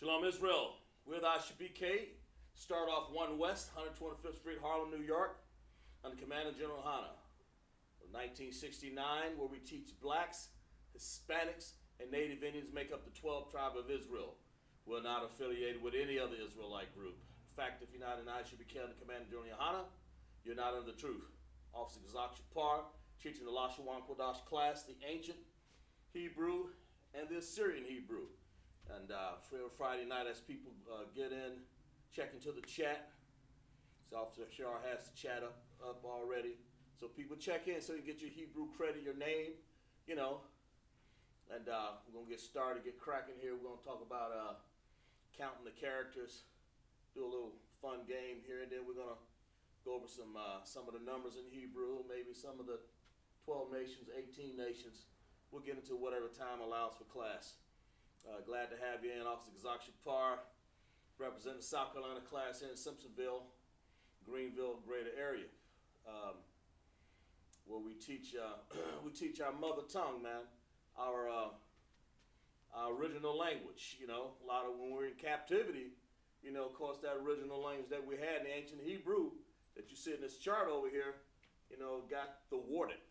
Shalom Israel, with Isupk, start off 1 West, 125th Street, Harlem, New York, under Commander General Hanna. 1969, where we teach blacks, Hispanics, and Native Indians make up the 12 tribe of Israel. We're not affiliated with any other Israelite group. In fact, if you're not an Isupk under Commander General Hanna, you're not under the truth. Officer Qadash teaching the Lashawan Qadash class, the ancient Hebrew and the Assyrian Hebrew. And for Friday night, as people get in, check into the chat. So Officer Shar has the chat up already. So people check in so you get your Hebrew credit, your name, you know. And we're going to get started, get cracking here. We're going to talk about counting the characters, do a little fun game here, and then we're going to go over some of the numbers in Hebrew, maybe some of the 12 nations, 18 nations. We'll get into whatever time allows for class. Glad to have you in, Officer Qadash, representing the South Carolina class here in Simpsonville, Greenville, greater area, where we teach our mother tongue, man, our original language. You know, a lot of when we're in captivity, you know, of course, that original language that we had in the ancient Hebrew that you see in this chart over here, you know, got thwarted.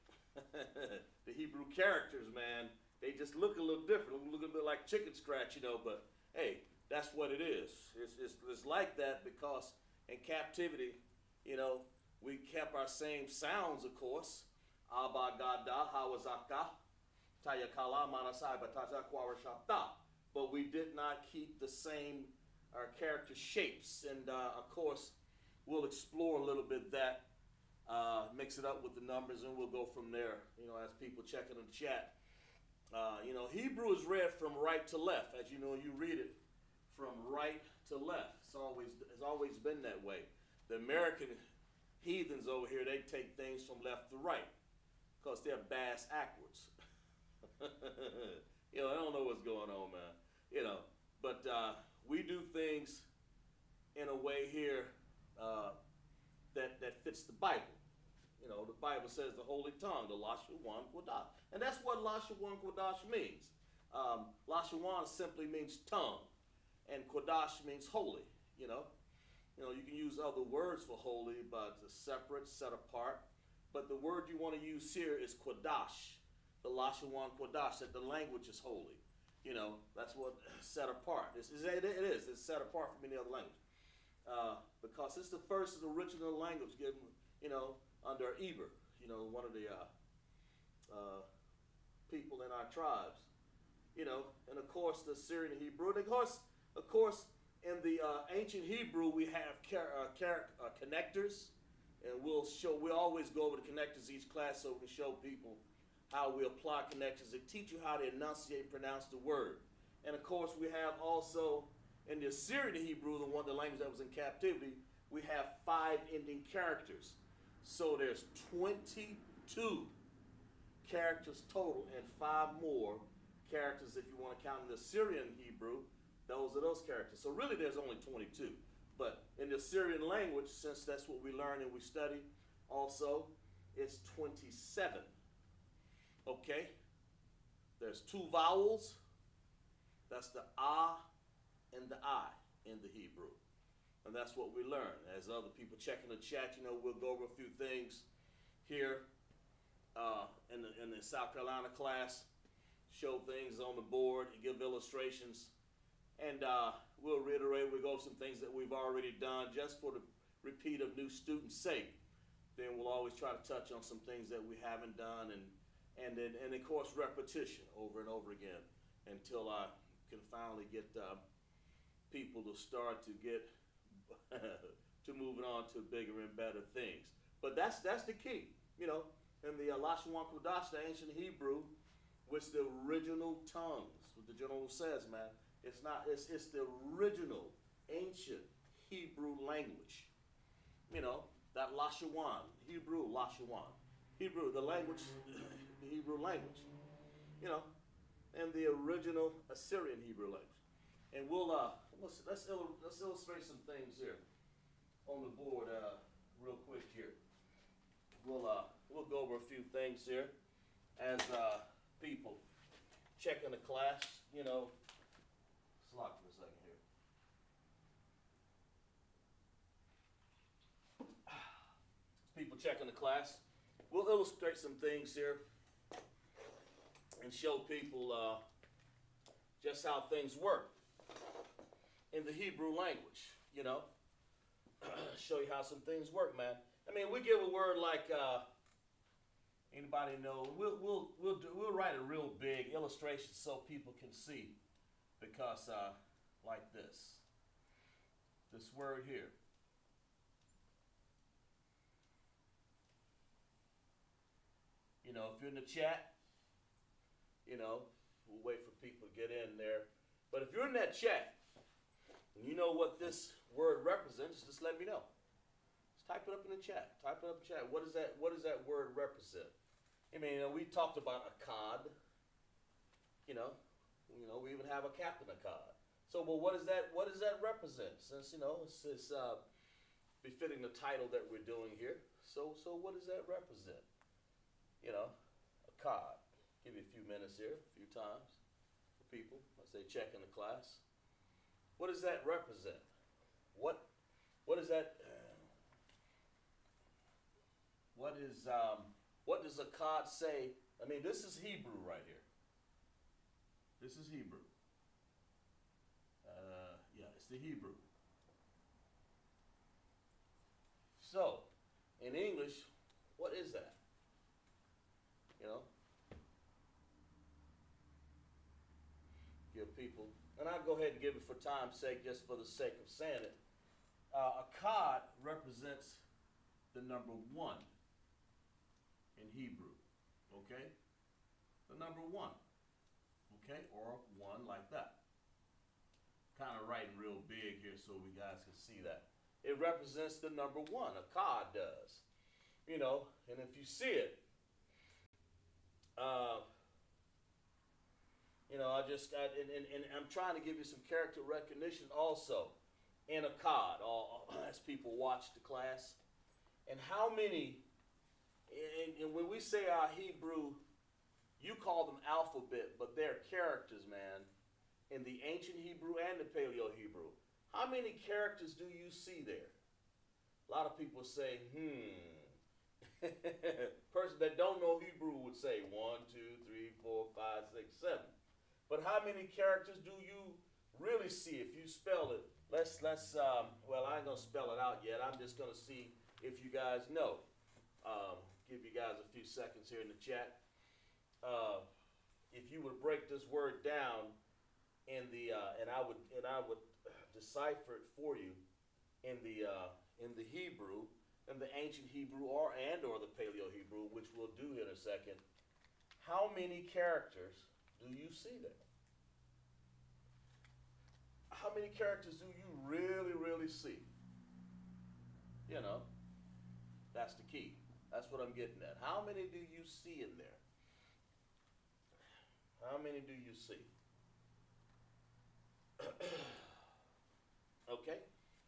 The Hebrew characters, man. They just look a little different, look a bit like chicken scratch, you know, but hey, that's what it is. It's like that because in captivity, you know, we kept our same sounds, of course. Abba, Gada, Hawazaka, Tayakala, Manasai, Bataja, but we did not keep the same character shapes. And of course, we'll explore a little bit that, mix it up with the numbers, and we'll go from there, you know, as people check in the chat. You know, Hebrew is read from right to left. As you know, you read it from right to left. It's always been that way. The American heathens over here, they take things from left to right because they're bass backwards. You know, I don't know what's going on, man. You know, but we do things in a way here that fits the Bible. You know, the Bible says the holy tongue, the Lashawan Qadash. And that's what Lashawan Qadash means. Lashawan simply means tongue, and Qadash means holy, you know. You can use other words for holy, but separate, set apart. But the word you want to use here is Qadash, the Lashawan Qadash, that the language is holy. You know, that's what set apart. It is. It's set apart from any other language. Because it's the first original language given, you know, under Eber, you know, one of the people in our tribes, you know, and of course the Syrian Hebrew. And of course, in the ancient Hebrew we have connectors, and we'll always go over the connectors each class so we can show people how we apply connectors to teach you how to enunciate and pronounce the word. And of course we have also in the Assyrian Hebrew, the language that was in captivity, we have 5 ending characters. So there's 22 characters total and 5 more characters if you want to count in the Assyrian Hebrew. Those are those characters. So really there's only 22. But in the Assyrian language, since that's what we learn and we study, also it's 27. Okay? There's 2 vowels. That's the ah and the I in the Hebrew. And that's what we learn. As other people check in the chat, you know, we'll go over a few things here in the South Carolina class, show things on the board, give illustrations, and we'll reiterate, we'll go over some things that we've already done just for the repeat of new students' sake. Then we'll always try to touch on some things that we haven't done, and of course repetition over and over again until I can finally get people to start to get to moving on to bigger and better things. But that's the key, you know. In the Lashawan Qadash, the ancient Hebrew, which the original tongues, what the general says, man, it's the original ancient Hebrew language. You know, that Lashawan, Hebrew, Lashawan. Hebrew, the language, the Hebrew language. You know, and the original Assyrian Hebrew language. And we'll let's illustrate some things here on the board real quick here. We'll go over a few things here as people check in the class, you know. Slack for a second here. checking the class. We'll illustrate some things here and show people just how things work in the Hebrew language, you know. Show you how some things work, man. I mean, we give a word like anybody know. We'll write a real big illustration so people can see, because like this word here. You know, if you're in the chat, you know, we'll wait for people to get in there. But if you're in that chat and you know what this word represents, just let me know. Just type it up in the chat. Type it up in the chat. What does that word represent? I mean, you know, we talked about a cod. You know, we even have a captain of cod. So, well, what does that represent? Since, you know, it's befitting the title that we're doing here. So what does that represent? You know, a cod. Give you a few minutes here, a few times for people as they check in the class. What does that represent? What is that? What does a cod say? I mean, this is Hebrew right here. This is Hebrew. Yeah, it's the Hebrew. So, in English, what is that? You know? Give people, and I'll go ahead and give it for time's sake, just for the sake of saying it. A cod represents the number 1 in Hebrew, okay? The number 1, okay? Or 1 like that. Kind of writing real big here so we guys can see that. It represents the number 1, a cod does. You know, and if you see it, you know, I just got, and I'm trying to give you some character recognition also in a cod, as people watch the class. And how many, and when we say our Hebrew, you call them alphabet, but they're characters, man, in the ancient Hebrew and the Paleo Hebrew. How many characters do you see there? A lot of people say, Person that don't know Hebrew would say 1, 2, 3, 4, 5, 6, 7. But how many characters do you really see if you spell it? Let's well, I ain't gonna spell it out yet. I'm just gonna see if you guys know. Give you guys a few seconds here in the chat. If you would break this word down in the and I would decipher it for you in the Hebrew, in the ancient Hebrew or the Paleo Hebrew, which we'll do in a second. How many characters do you see there? How many characters do you really, really see? You know, that's the key. That's what I'm getting at. How many do you see in there? How many do you see? Okay.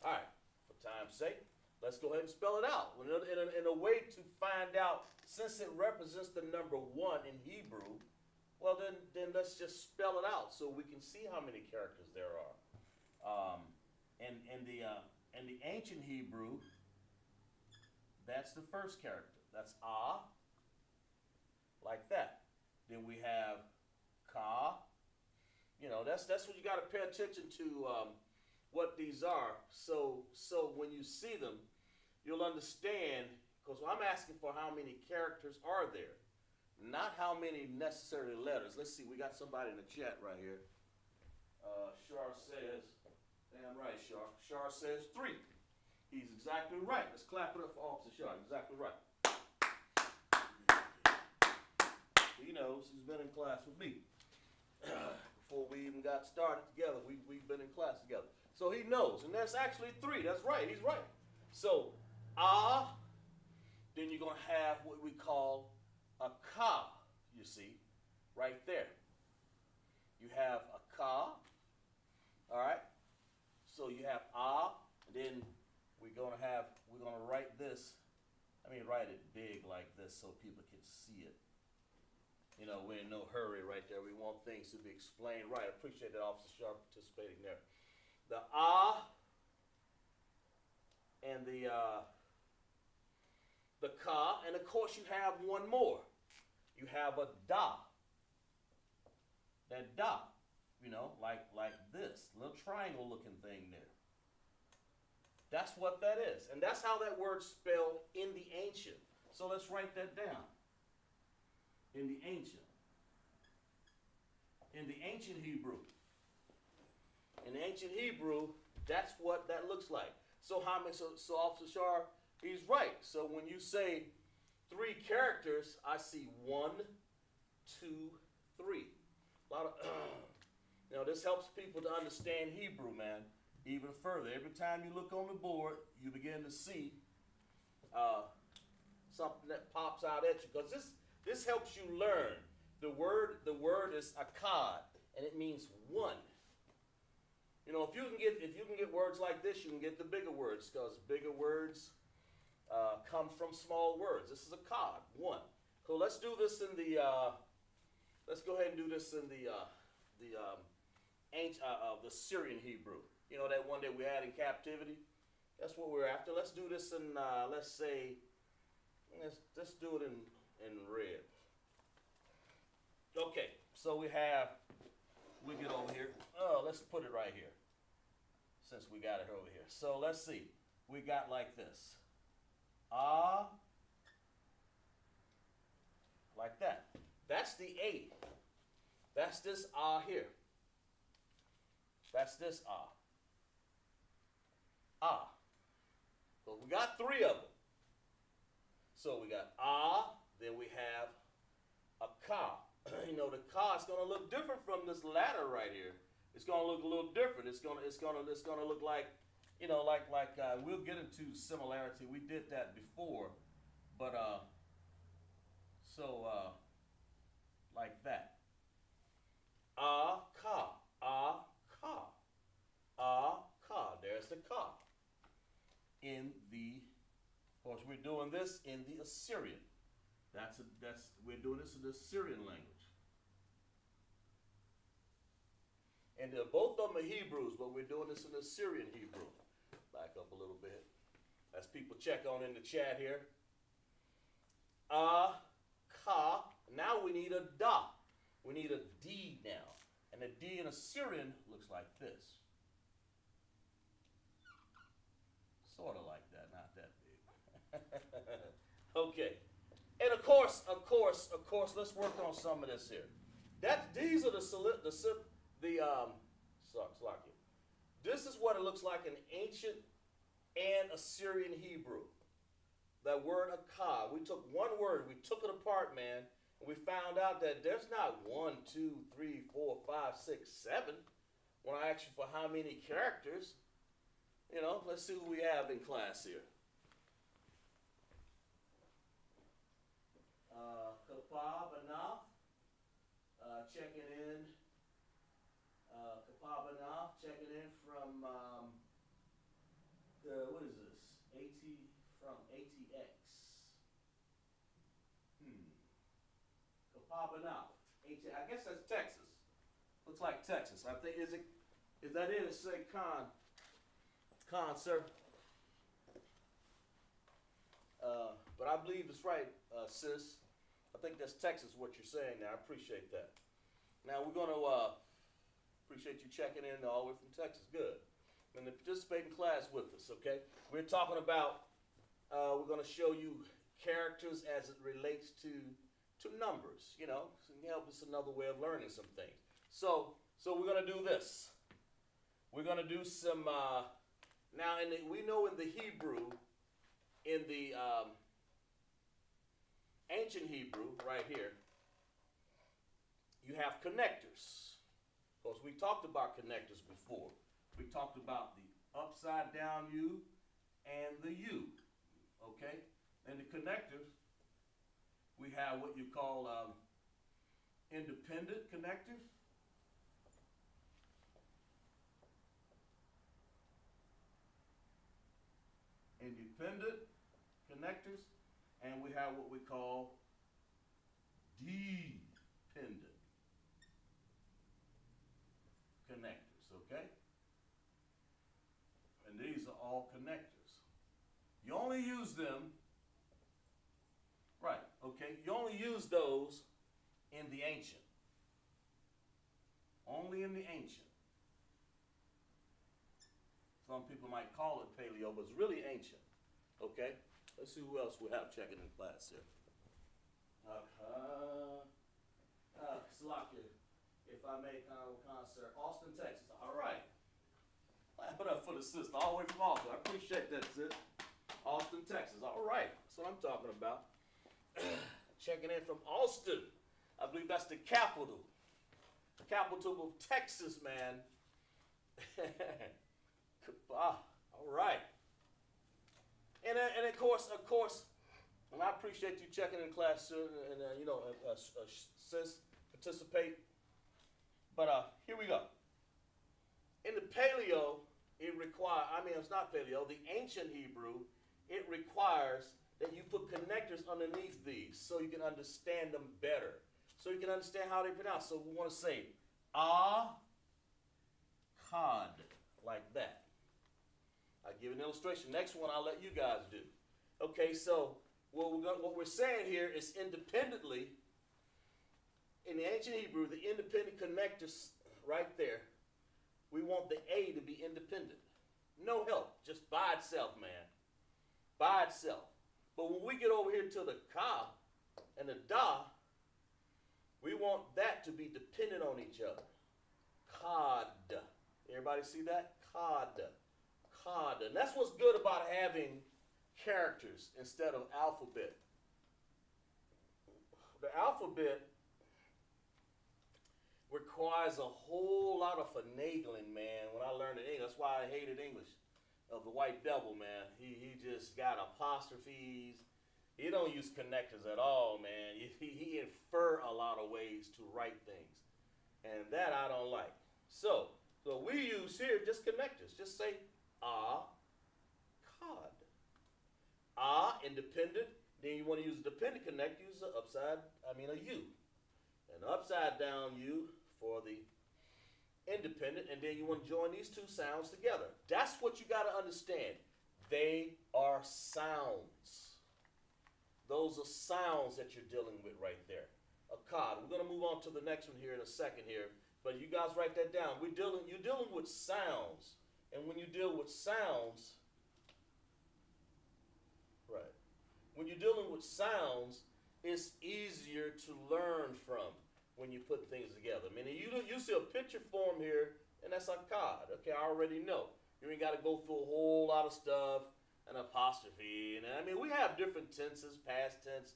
All right. For time's sake, let's go ahead and spell it out. In a way to find out, since it represents the number 1 in Hebrew, well, then let's just spell it out so we can see how many characters there are. In the ancient Hebrew, that's the first character. That's ah, like that. Then we have ka. You know, that's what you got to pay attention to, what these are. So when you see them, you'll understand, because I'm asking for how many characters are there, not how many necessarily letters. Let's see, we got somebody in the chat right here. Shar says, damn right, Shar. Shar says 3. He's exactly right. Let's clap it up for Officer Shar. Exactly right. He knows. He's been in class with me. Before we even got started together, we've been in class together. So he knows, and that's actually 3. That's right. He's right. So, then you're going to have what we call a ka, you see, right there. You have a ka, all right? So you have and then we're going to write this, write it big like this so people can see it. You know, we're in no hurry right there. We want things to be explained right. I appreciate that Officer Sharp participating there. The and the ka, and of course you have one more. You have a da. That da, you know, like this little triangle looking thing there. That's what that is. And that's how that word's spelled in the ancient. So let's write that down. In the ancient. In the ancient Hebrew. In the ancient Hebrew, that's what that looks like. So so Officer Shar, he's right. So when you say 3 characters, I see 1, 2, 3. A lot of you know, this helps people to understand Hebrew, man, even further. Every time you look on the board, you begin to see something that pops out at you, because this helps you learn. The word is akkad, and it means one. You know, if you can get words like this, you can get the bigger words, because bigger words come from small words. This is akkad, one. So let's do this in the. Let's go ahead and do this in the Syrian Hebrew. You know, that one that we had in captivity. That's what we're after. Let's do this in let's do it in red. Okay, so we get over here. Oh, let's put it right here, since we got it over here. So let's see. We got like this. Like that. That's the A. That's this here. That's this So we got 3 of them. So we got then we have a ka. You know, the ka is going to look different from this ladder right here. It's going to look a little different. It's going to look like, you know, like we'll get into similarity. We did that before, but like that. Ka. There's the ka. Of course, we're doing this in the Assyrian. We're doing this in the Assyrian language. And both of them are Hebrews, but we're doing this in the Assyrian Hebrew. Back up a little bit, as people check on in the chat here. Ka. Now we need a da. We need a D now. And the D in Assyrian looks like this. Sort of like that, not that big. Okay. And of course, let's work on some of this here. These are this is what it looks like in ancient and Assyrian Hebrew. That word akkad. We took one word, we took it apart, man, and we found out that there's not 1, 2, 3, 4, 5, 6, 7. When I ask you for how many characters, you know, let's see who we have in class here. Kapabana, checking in. Kapabana, checking in from what is this? From ATX. Kapabana, I guess that's Texas. Looks like Texas. I think is that it? It say Con, sir. But I believe it's right, sis. I think that's Texas, what you're saying now. I appreciate that. Now we're going to appreciate you checking in all the way from Texas. Good. And to participate in class with us, okay? We're talking about, we're going to show you characters as it relates to numbers, you know. So help us another way of learning some things. So we're going to do this. We're going to do some, now we know in the Hebrew, in the ancient Hebrew, right here, you have connectors. Of course, we talked about connectors before. We talked about the upside down U and the U, okay? And the connectors, we have what you call independent connectors. Independent connectors, and we have what we call dependent connectors, okay? And these are all connectors. You only use them Okay, you only use those in the ancient. Only in the ancient. Some people might call it paleo, but it's really ancient. Okay, let's see who else we have checking in class here. Slakia, if I may, concert, Austin, Texas. All right. Clap it up for the sister, all the way from Austin. I appreciate that, sis. Austin, Texas. All right, that's what I'm talking about. Checking in from Austin. I believe that's the capital of Texas, man. All right. And of course, and I appreciate you checking in class, sir, and sis, participate. But here we go. In the paleo, it's not paleo, the ancient Hebrew, it requires that you put connectors underneath these so you can understand them better. So you can understand how they pronounce. So we want to say, Qad, like that. I'll give an illustration. Next one I'll let you guys do. Okay, so what we're saying here is independently, in the ancient Hebrew, the independent connectors right there, we want the A to be independent. No help, just by itself, man. By itself. But when we get over here to the Ka and the Da, we want that to be dependent on each other. Qad. Everybody see that? Qad. Qad. And that's what's good about having characters instead of alphabet. The alphabet requires a whole lot of finagling, man. When I learned English, that's why I hated English of the white devil, man. He just got apostrophes. He don't use connectors at all, man. He infer a lot of ways to write things. And that I don't like. So we use here just connectors. Just say Qad. Independent. Then you want to use a dependent connector, use a U. An upside down U for the independent, and then you want to join these two sounds together. That's what you got to understand. They are sounds. Those are sounds that you're dealing with right there. A Qad. We're going to move on to the next one here in a second here, but you guys write that down. You're dealing with sounds, and when you deal with sounds, right? When you're dealing with sounds, it's easier to learn from when you put things together. I mean, you see a picture form here, and that's a Qad. Okay, I already know. You ain't got to go through a whole lot of stuff, an apostrophe. And I mean, we have different tenses, past tense,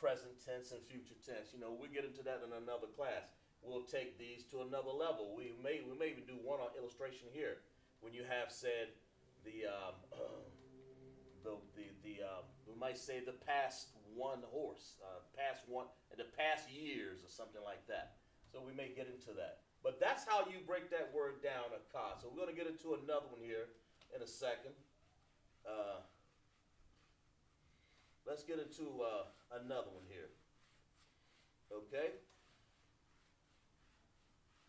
present tense, and future tense. You know, we get into that in another class. We'll take these to another level. We may even do one illustration here when you have said we might say the past one horse, the past years or something like that. So we may get into that. But that's how you break that word down, a Qad. So we're going to get into another one here in a second. Let's get into another one here. Okay?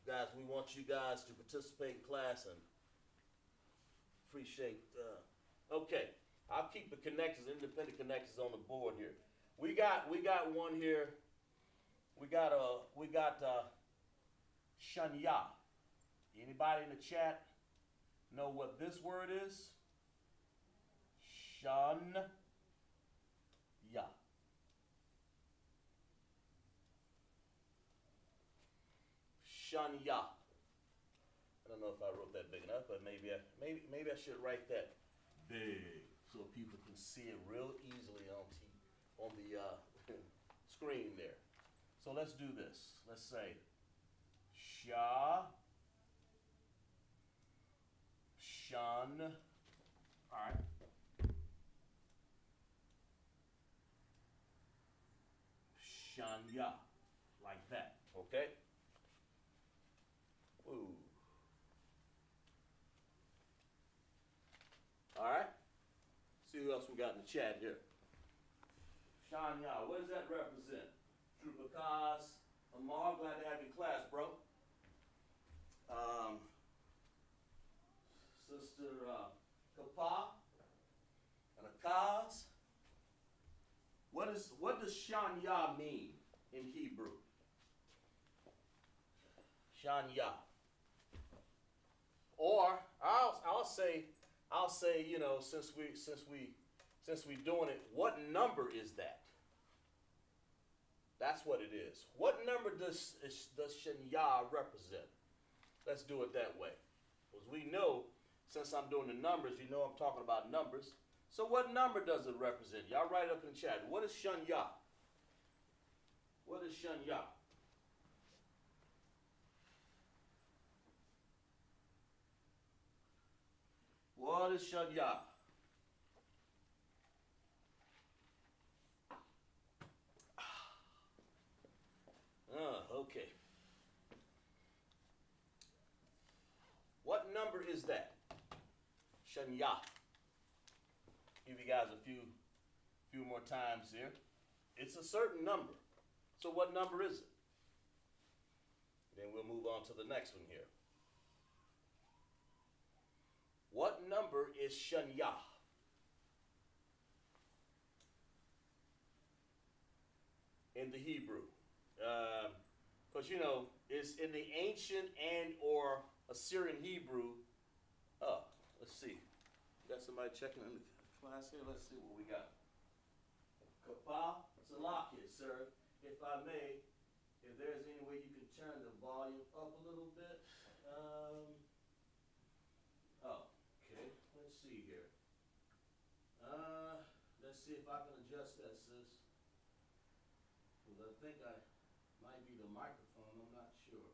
Guys, we want you guys to participate in class and appreciate. Okay, I'll keep the connectors, independent connectors on the board here. We got one here. We got Shanya. Anybody in the chat know what this word is? Shanya. Shanya. I don't know if I wrote that big enough, but maybe I should write that big so people can see it real easily on the screen there. So let's do this. Let's say Shan. All right. Shanya, like that. Okay. Ooh. All right. See who else we got in the chat here. Shanya, what does that represent? Trupakas, Amar, glad to have you in class, bro. Sister Kapa and Akaz. What what does Shanya mean in Hebrew? Shanya. Or I'll say, you know, since we doing it, what number is that? That's what it is. What number does Shanya represent? Let's do it that way. Because we know, since I'm doing the numbers, you know I'm talking about numbers. So what number does it represent? Y'all write it up in the chat. What is Shanya? What is Shanya? What is Shanya? Okay. What number is that? Shanya. Give you guys a few more times here. It's a certain number. So what number is it? Then we'll move on to the next one here. What number is Shanya? In the Hebrew. Because, you know, it's in the ancient and or Assyrian Hebrew. Oh, let's see. Got somebody checking in the class here? Let's see what we got. Kapah Salakit, sir. If I may, if there's any way you can turn the volume up a little bit. Okay. Let's see here. Let's see if I can adjust that, sis. Because I think I might be the microphone. I'm not sure.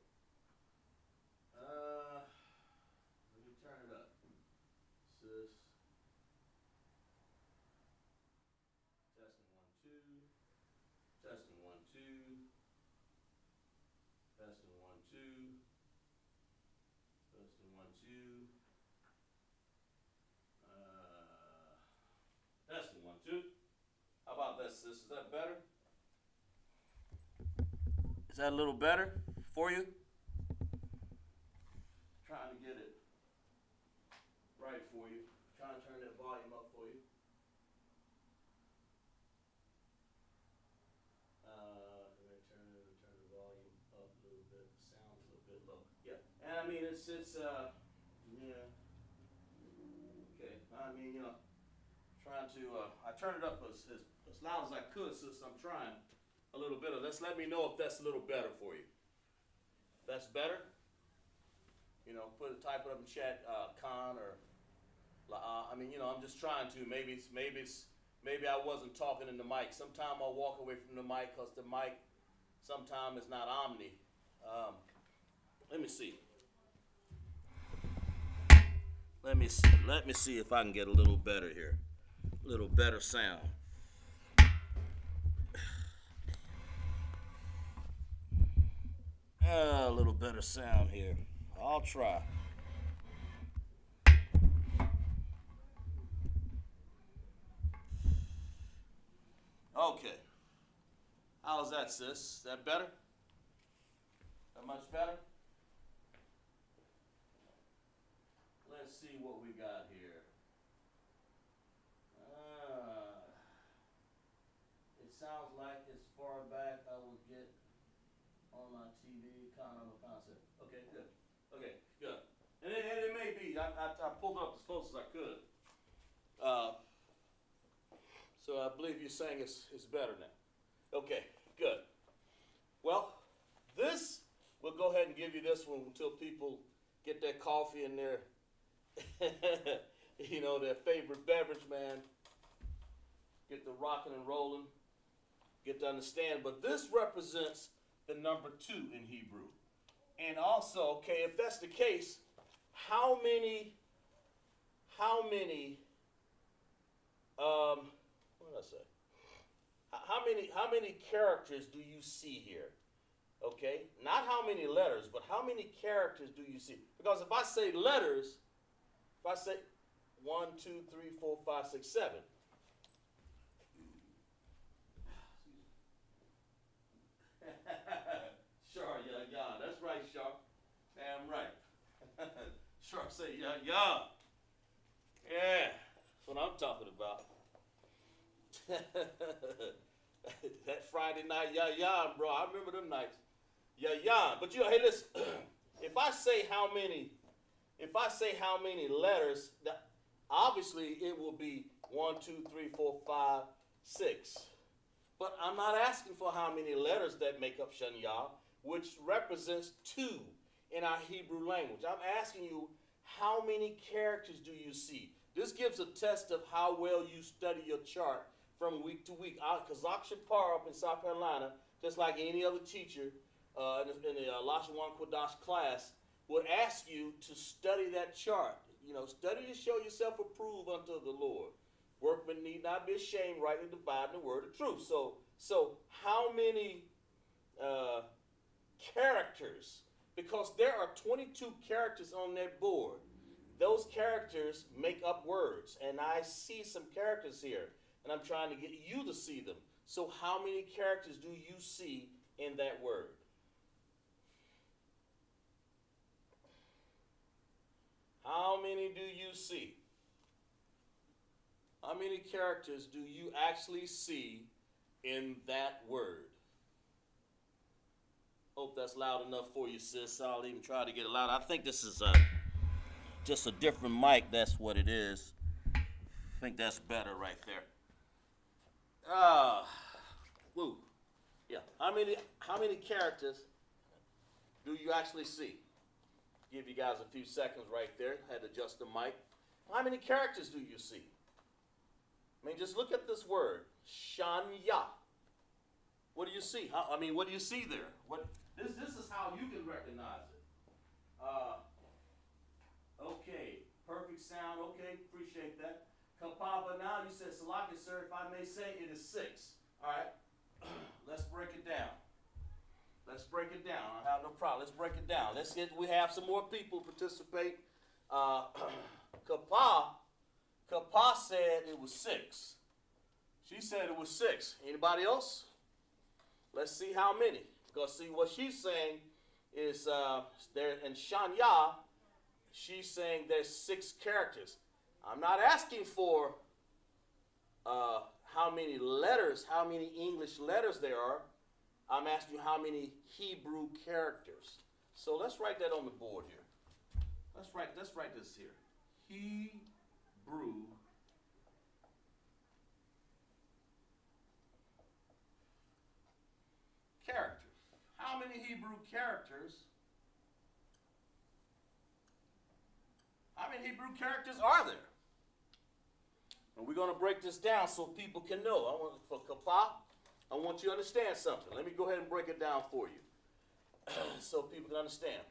Let me turn it up, sis. Testing 1 2. Testing 1 2. Testing 1 2. Testing 1 2. Testing 1 2. How about that, sis? Is that better? Is that a little better for you? Trying to get it right for you. Trying to turn that volume up for you. Turn the volume up a little bit. The sound's a little bit low. Yeah, and I mean it's yeah. Okay, I mean, you know, trying to I turned it up as loud as I could, sis. I'm trying a little bit of this. Let me know if that's a little better for you. That's better. You know, type it up in chat, Khan or I mean, you know, I'm just trying to. Maybe I wasn't talking in the mic. Sometimes I'll walk away from the mic because the mic sometimes is not omni. Let me see. Let me see if I can get a little better here. A little better sound. A little better sound here. I'll try. Okay. How's that, sis? Is that better? That much better? Let's see what we got here. It sounds like as far back I will get on my TV kind of a concept. Okay, good. Okay, good. And it may be. I pulled up as close as I could. So I believe you're saying it's better now. Okay, good. Well, we'll go ahead and give you this one until people get their coffee and their, you know, their favorite beverage, man. Get the rocking and rolling. Get to understand. But this represents the number 2 in Hebrew. And also, okay, if that's the case, how many, what did I say? How many characters do you see here? Okay, not how many letters, but how many characters do you see? Because if I say letters, if I say 1, 2, 3, 4, 5, 6, 7. Sure, yeah, that's right, Sharp. Damn right. Sharp say, yeah. Yeah, that's what I'm talking about. That Friday night, bro. I remember them nights. But hey, listen. If I say how many letters, obviously it will be 1, 2, 3, 4, 5, 6. But I'm not asking for how many letters that make up Shanya, which represents 2 in our Hebrew language. I'm asking you, how many characters do you see? This gives a test of how well you study your chart from week to week. Kazak Shapar up in South Carolina, just like any other teacher in the Lashawan Qadash class, would ask you to study that chart. Study to show yourself approved unto the Lord. Workmen need not be ashamed, rightly dividing the word of truth. So how many characters? Because there are 22 characters on that board. Those characters make up words, and I see some characters here, and I'm trying to get you to see them. So how many characters do you see in that word? How many do you see? How many characters do you actually see in that word? Hope that's loud enough for you, sis. I'll even try to get it loud. I think this is just a different mic. That's what it is. I think that's better right there. Woo. Yeah. How many characters do you actually see? Give you guys a few seconds right there. Had to adjust the mic. How many characters do you see? I mean, just look at this word, Shanya. What do you see? What do you see there? This is how you can recognize it. Okay, perfect sound. Okay, appreciate that. Kapaba, now you said Salaki, sir. If I may say, it is 6. All right, let's break it down. I have no problem. Let's break it down. We have some more people participate. Kapa said it was 6. She said it was 6. Anybody else? Let's see how many. Because see what she's saying is there in Shanya, she's saying there's 6 characters. I'm not asking for how many letters, how many English letters there are. I'm asking you how many Hebrew characters. So let's write that on the board here. Let's write this here. Hebrew characters. How many Hebrew characters? How many Hebrew characters are there? And we're going to break this down so people can know. For Kapa, I want you to understand something. Let me go ahead and break it down for you so people can understand.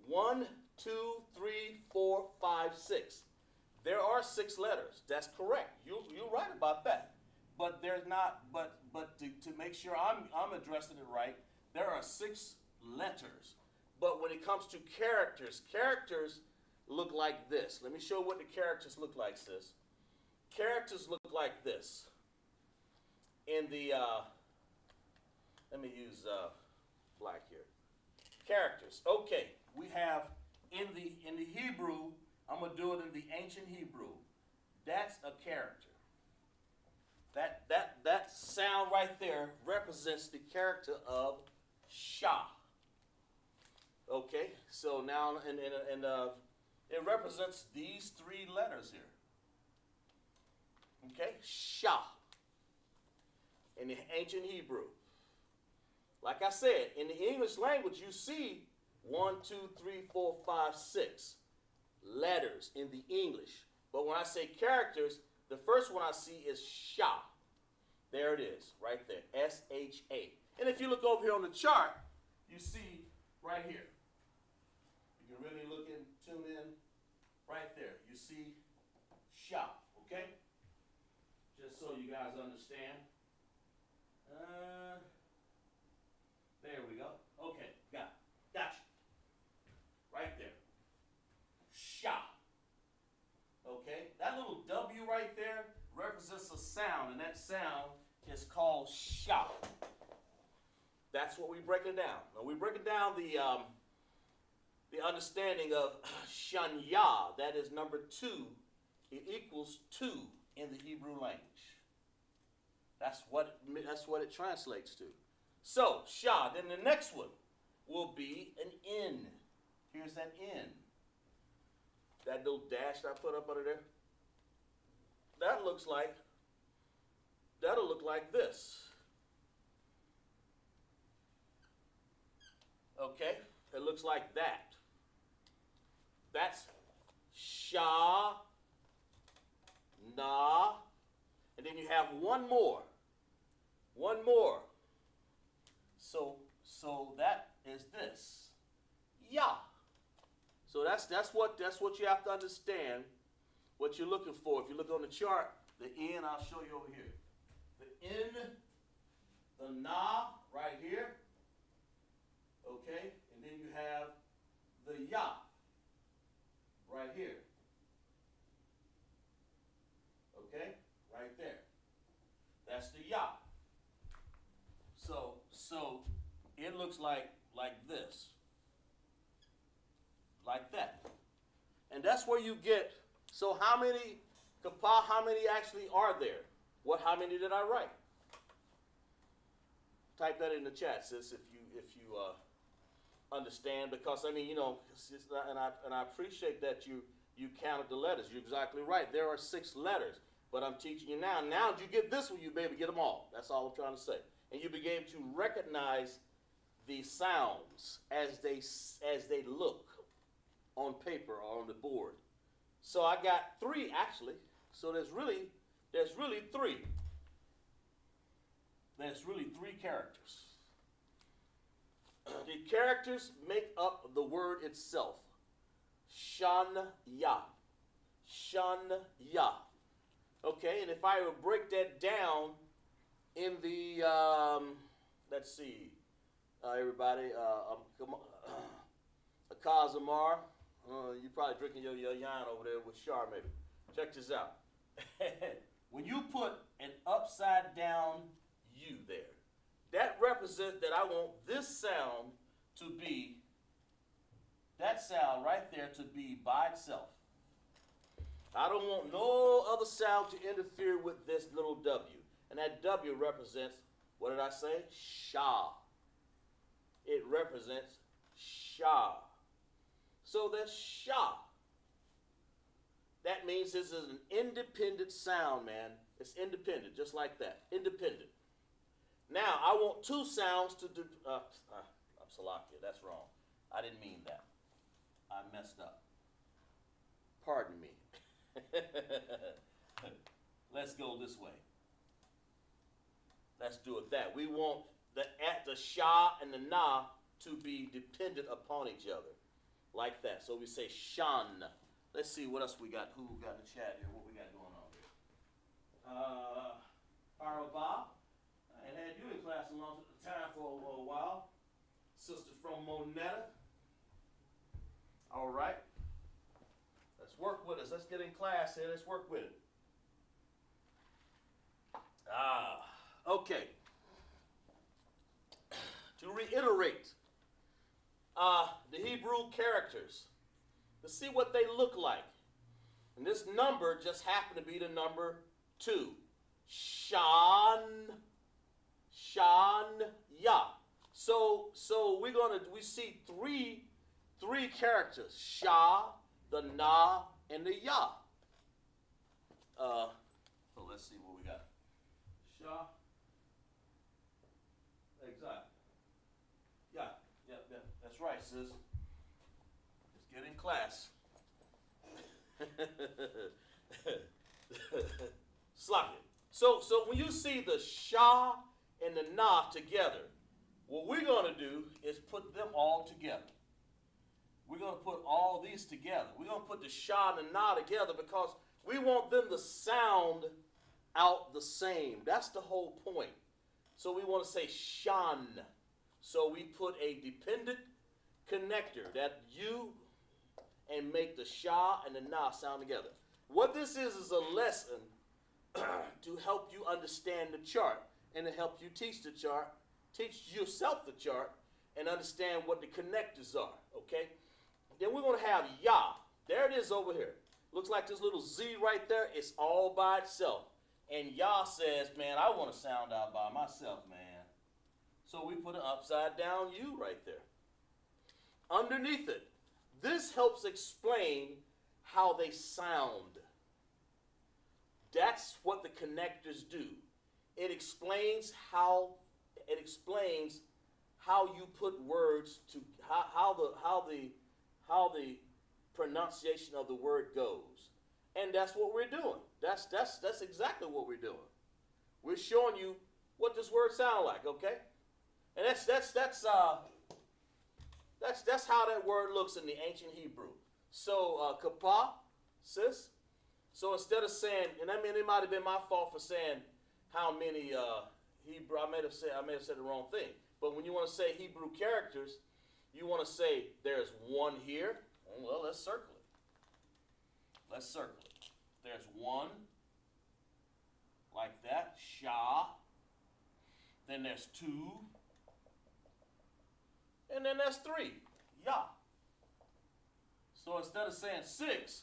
1, 2, 3, 4, 5, 6. There are 6 letters. That's correct. You're right about that. But there's not. But to make sure I'm addressing it right, there are 6 letters. But when it comes to characters look like this. Let me show what the characters look like, sis. Characters look like this. In the let me use black here. Characters. Okay, we have in the Hebrew. I'm gonna do it in the ancient Hebrew. That's a character. That sound right there represents the character of Shah. Okay, so now and it represents these 3 letters here. Okay, Shah. In the ancient Hebrew. Like I said, in the English language, you see 1, 2, 3, 4, 5, 6 letters in the English. But when I say characters, the first one I see is Shah. There it is, right there, S-H-A. And if you look over here on the chart, you see right here. You can really look and tune in right there. You see Shah, okay? Just so you guys understand. There we go. Okay, gotcha. Right there. Shah. Okay, that little W right there represents a sound, and that sound is called Shah. That's what we break it down. Now we break it down the understanding of Shanya. That is number 2. It equals 2 in the Hebrew language. That's what it translates to. So, Sha. Then the next one will be an N. Here's that N. That little dash that I put up under there. That'll look like this. Okay? It looks like that. That's Sha, Na, and then you have one more. One more. So that is this. Ya. So that's what you have to understand, what you're looking for. If you look on the chart, the N, I'll show you over here. The N, the Na right here. Okay? And then you have the Ya right here. Okay? Right there. That's the Ya. So it looks like this. Like that. And that's where you get, so how many actually are there? How many did I write? Type that in the chat, sis, if you understand, because I mean, you know, and I appreciate that you counted the letters. You're exactly right. There are 6 letters, but I'm teaching you now. Now you get this one, you be able to get them all. That's all I'm trying to say. And you begin to recognize the sounds as they look on paper or on the board. So I got 3 actually. So there's really 3. There's really 3 characters. The characters make up the word itself. Shan Ya. Shan Ya. Okay, and if I would break that down in the, let's see, everybody, come on, Kazamar, you're probably drinking your yarn over there with Char maybe. Check this out. When you put an upside down U there, that represents that I want this sound to be, that sound right there to be by itself. I don't want no other sound to interfere with this little W. And that W represents, what did I say? Sha. It represents Sha. So that's Sha. That means this is an independent sound, man. It's independent, just like that. Independent. Now, I want 2 sounds to do, I'm Salakia, that's wrong. I didn't mean that. I messed up. Pardon me. Let's go this way. Let's do it that. We want the Sha and the Na to be dependent upon each other. Like that. So we say Shan. Let's see what else we got. Who got in the chat here? What we got going on here? Araba. I ain't had you in class a long time for a while. Sister from Monetta. All right. Let's work with us. Let's get in class here. Let's work with it. Okay. To reiterate, the Hebrew characters, to see what they look like. And this number just happened to be the number 2. Shan, Ya. So we see three characters: Sha, the Na, and the Ya. So let's see what we got. Sha. Exactly. Yeah, that's right, sis. Let's get in class. Slap it. So when you see the Sha and the Na together, what we're going to do is put them all together. We're going to put all these together. We're going to put the Sha and the Na together because we want them to sound out the same. That's the whole point. So we want to say Shan. So we put a dependent connector, that U, and make the Sha and the Na sound together. What this is a lesson to help you understand the chart and to help you teach the chart, teach yourself the chart, and understand what the connectors are, okay? Then we're going to have Ya. There it is over here. Looks like this little Z right there. It's all by itself. And Yah says, man, I want to sound out by myself, man. So we put an upside down U right there. Underneath it, this helps explain how they sound. That's what the connectors do. It explains how you put words to how the pronunciation of the word goes. And that's what we're doing. That's exactly what we're doing. We're showing you what this word sounds like, okay? And that's how that word looks in the ancient Hebrew. So kapah, sis. So instead of saying, and I mean it might have been my fault for saying how many Hebrew, I may have said the wrong thing. But when you want to say Hebrew characters, you want to say there's one here. Well, let's circle it. Let's circle it. There's one, like that, Shah. Then there's two. And then there's three, Yah. So instead of saying 6,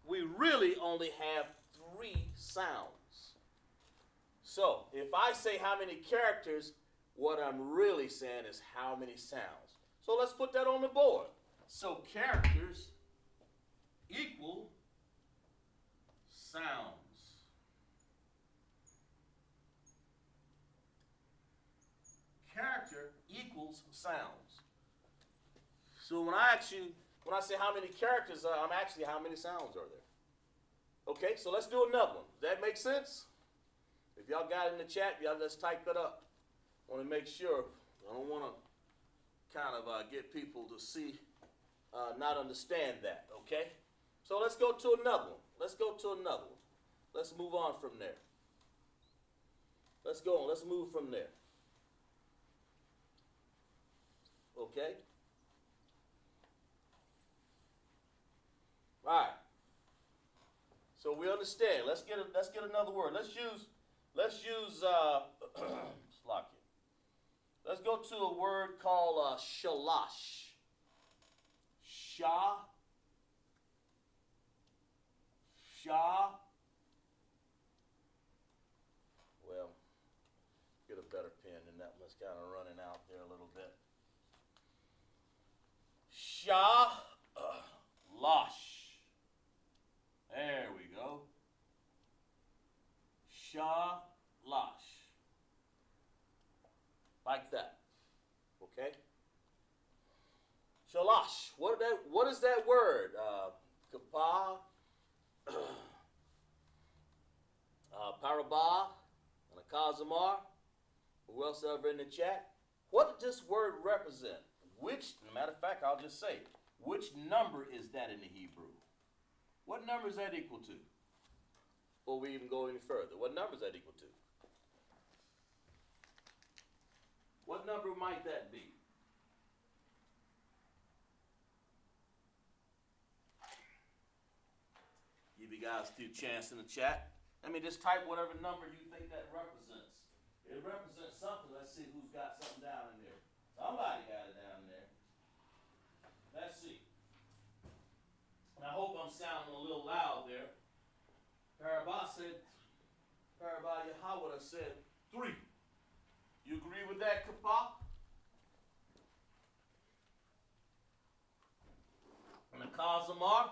we really only have 3 sounds. So if I say how many characters, what I'm really saying is how many sounds. So let's put that on the board. So characters equal sounds. Character equals sounds. So when I say how many characters I'm actually how many sounds are there. Okay, so let's do another one. Does that make sense? If y'all got it in the chat, y'all just type it up. I want to make sure. I don't want to kind of get people to see, not understand that, okay? So let's go to another one. Let's go to another one. Let's move on from there. Let's go on. Let's move from there. Okay? All right. So we understand. Let's get another word. Let's use Slocky. Let's go to a word called shalash. Shah. Well, get a better pen than that one's kind of running out there a little bit. Lash. There we go. Lash. Like that. Okay? Shalash. What is that word? Kapah, Parabah, and a Kazamar. Who else ever in the chat? What does this word represent? As a matter of fact, I'll just say, which number is that in the Hebrew? What number is that equal to? Before we even go any further, what number is that equal to? What number might that be? Give you guys a few chances in the chat. I mean, just type whatever number you think that represents. It represents something. Let's see who's got something down in there. Somebody got it down there. Let's see. And I hope I'm sounding a little loud there. Parabah Yahweh said 3. You agree with that, Kapah? And the Kazamar.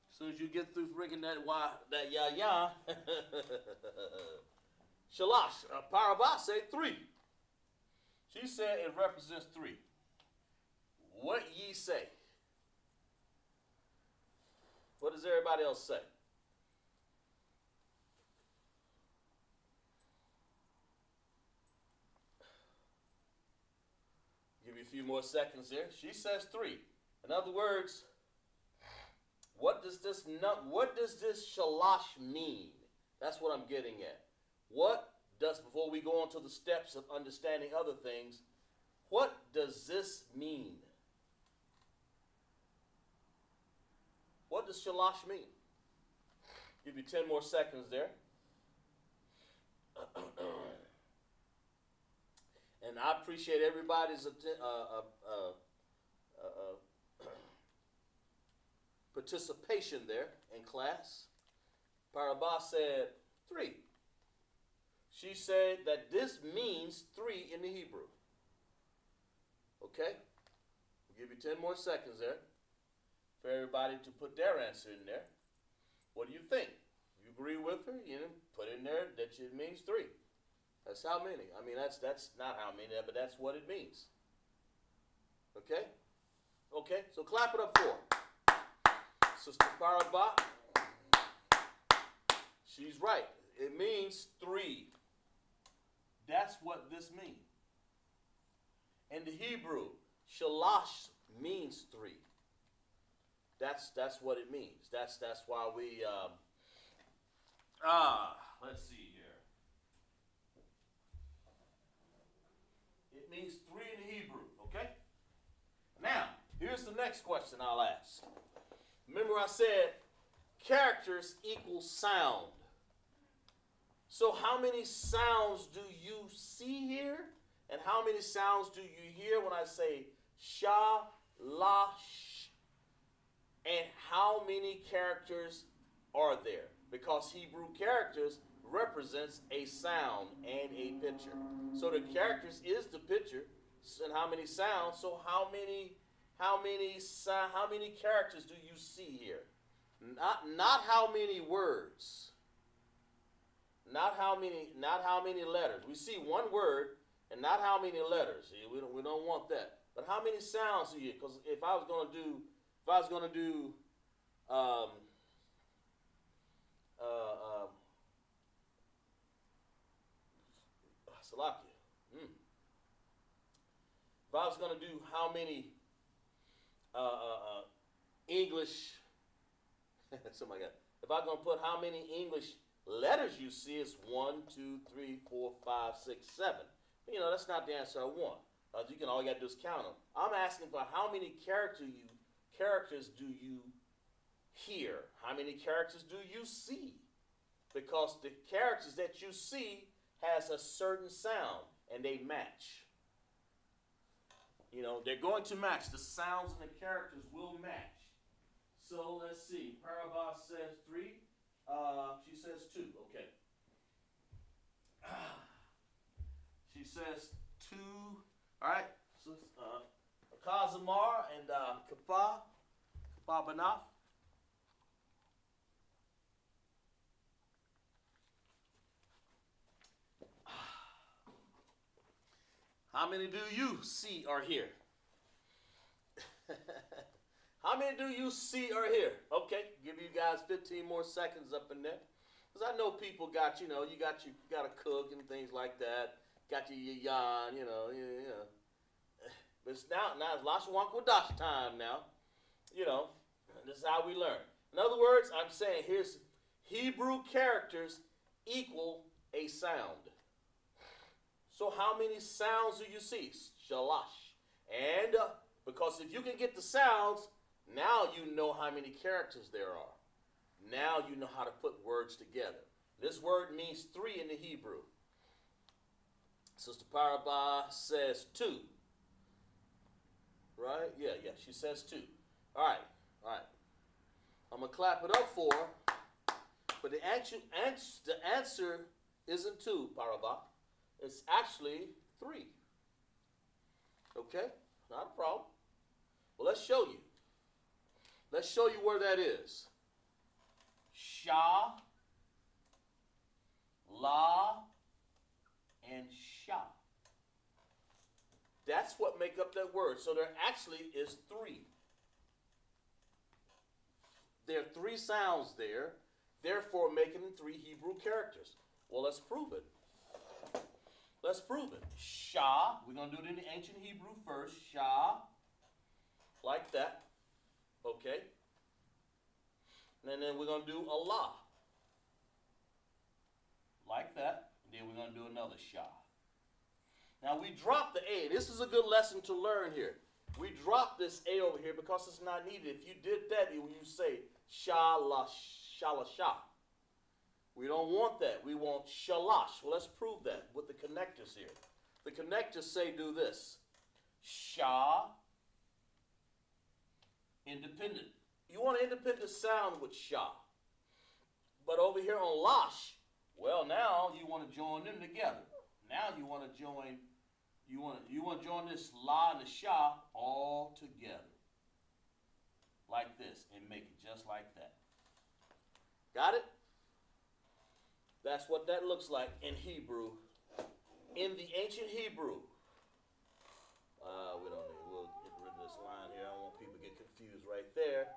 As soon as you get through freaking that yah. Shalash, Parabah said 3. She said it represents 3. What ye say? What does everybody else say? Give you a few more seconds here. She says 3. In other words, what does this shalash mean? That's what I'm getting at. Before we go on to the steps of understanding other things, what does this mean? What does shalash mean? Give you 10 more seconds there. And I appreciate everybody's participation there in class. Parabah said 3. She said that this means 3 in the Hebrew. Okay? I'll give you 10 more seconds there for everybody to put their answer in there. What do you think? You agree with her? You know, put in there that it means 3. That's how many. I mean, that's not how many, but that's what it means. Okay? Okay, so clap it up for her. Sister Parabah, she's right. It means 3. That's what this means. In the Hebrew, shalash means 3. That's what it means. That's why we let's see here. It means 3 in the Hebrew, okay? Now, here's the next question I'll ask. Remember I said characters equal sound. So how many sounds do you see here? And how many sounds do you hear when I say sha, la, sh? And how many characters are there? Because Hebrew characters represents a sound and a picture. So the characters is the picture, and how many sounds? So how many characters do you see here? Not how many words. Not how many letters. We see one word and not how many letters. We don't want that. But how many sounds do you? Because if I was going to do Salakia. If I was going to do how many English, something like that. If I'm going to put how many English letters you see, it's 1, 2, 3, 4, 5, 6, 7. You know, that's not the answer I want. All you got to do is count them. I'm asking for how many characters do you hear? How many characters do you see? Because the characters that you see has a certain sound, and they match. You know, they're going to match. The sounds and the characters will match. So let's see. Parabah says 3. She says 2. Okay. She says 2. All right. So Kazamar and Kapa Banaf. How many do you see or hear? How many do you see or hear? Okay, give you guys 15 more seconds up in there. Because I know people got, you got to cook and things like that. Got your yan, you know. But it's now it's Lashawan Qadash time now. You know, this is how we learn. In other words, I'm saying here's Hebrew characters equal a sound. So how many sounds do you see? Shalash. And because if you can get the sounds, now you know how many characters there are. Now you know how to put words together. This word means 3 in the Hebrew. Sister Parabah says 2. Right? Yeah, she says 2. All right. I'm going to clap it up for her. But the answer isn't 2, Parabah. It's actually 3. Okay? Not a problem. Well, let's show you. Let's show you where that is. Sha, La, and Sha. That's what make up that word. So there actually is 3. There are 3 sounds there, therefore making 3 Hebrew characters. Well, let's prove it. Let's prove it. Sha, we're going to do it in the ancient Hebrew first. Sha, like that. Okay. And then we're going to do Allah. Like that. And then we're going to do another Sha. Now we drop the A. This is a good lesson to learn here. We drop this A over here because it's not needed. If you did that, you say Sha, La, Sha, La, Sha. We don't want that. We want shalash. Well, let's prove that with the connectors here. The connectors say do this. Sha, independent. You want an independent sound with sha. But over here on lash, Well, now you want to join them together. Now you want to join, you want to join this la and the sha all together. Like this, and make it just like that. Got it? That's what that looks like in Hebrew. In the ancient Hebrew. We'll get rid of this line here. I don't want people to get confused right there.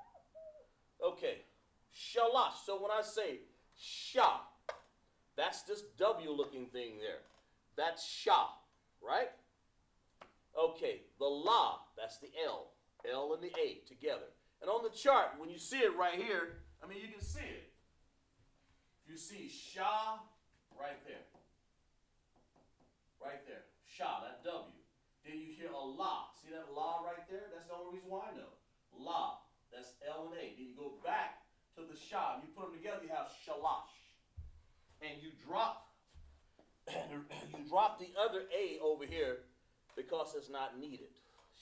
Okay, shalash. So when I say sha, that's this W looking thing there. That's sha, right? Okay, the la, that's the L. L and the A together. And on the chart, when you see it right here, I mean, you can see it. You see sha right there. Right there. Sha, that W. Then you hear a la. See that la right there? That's the only reason why I know. La. That's L and A. Then you go back to the sha. You put them together, you have shalash. And you drop the other A over here because it's not needed.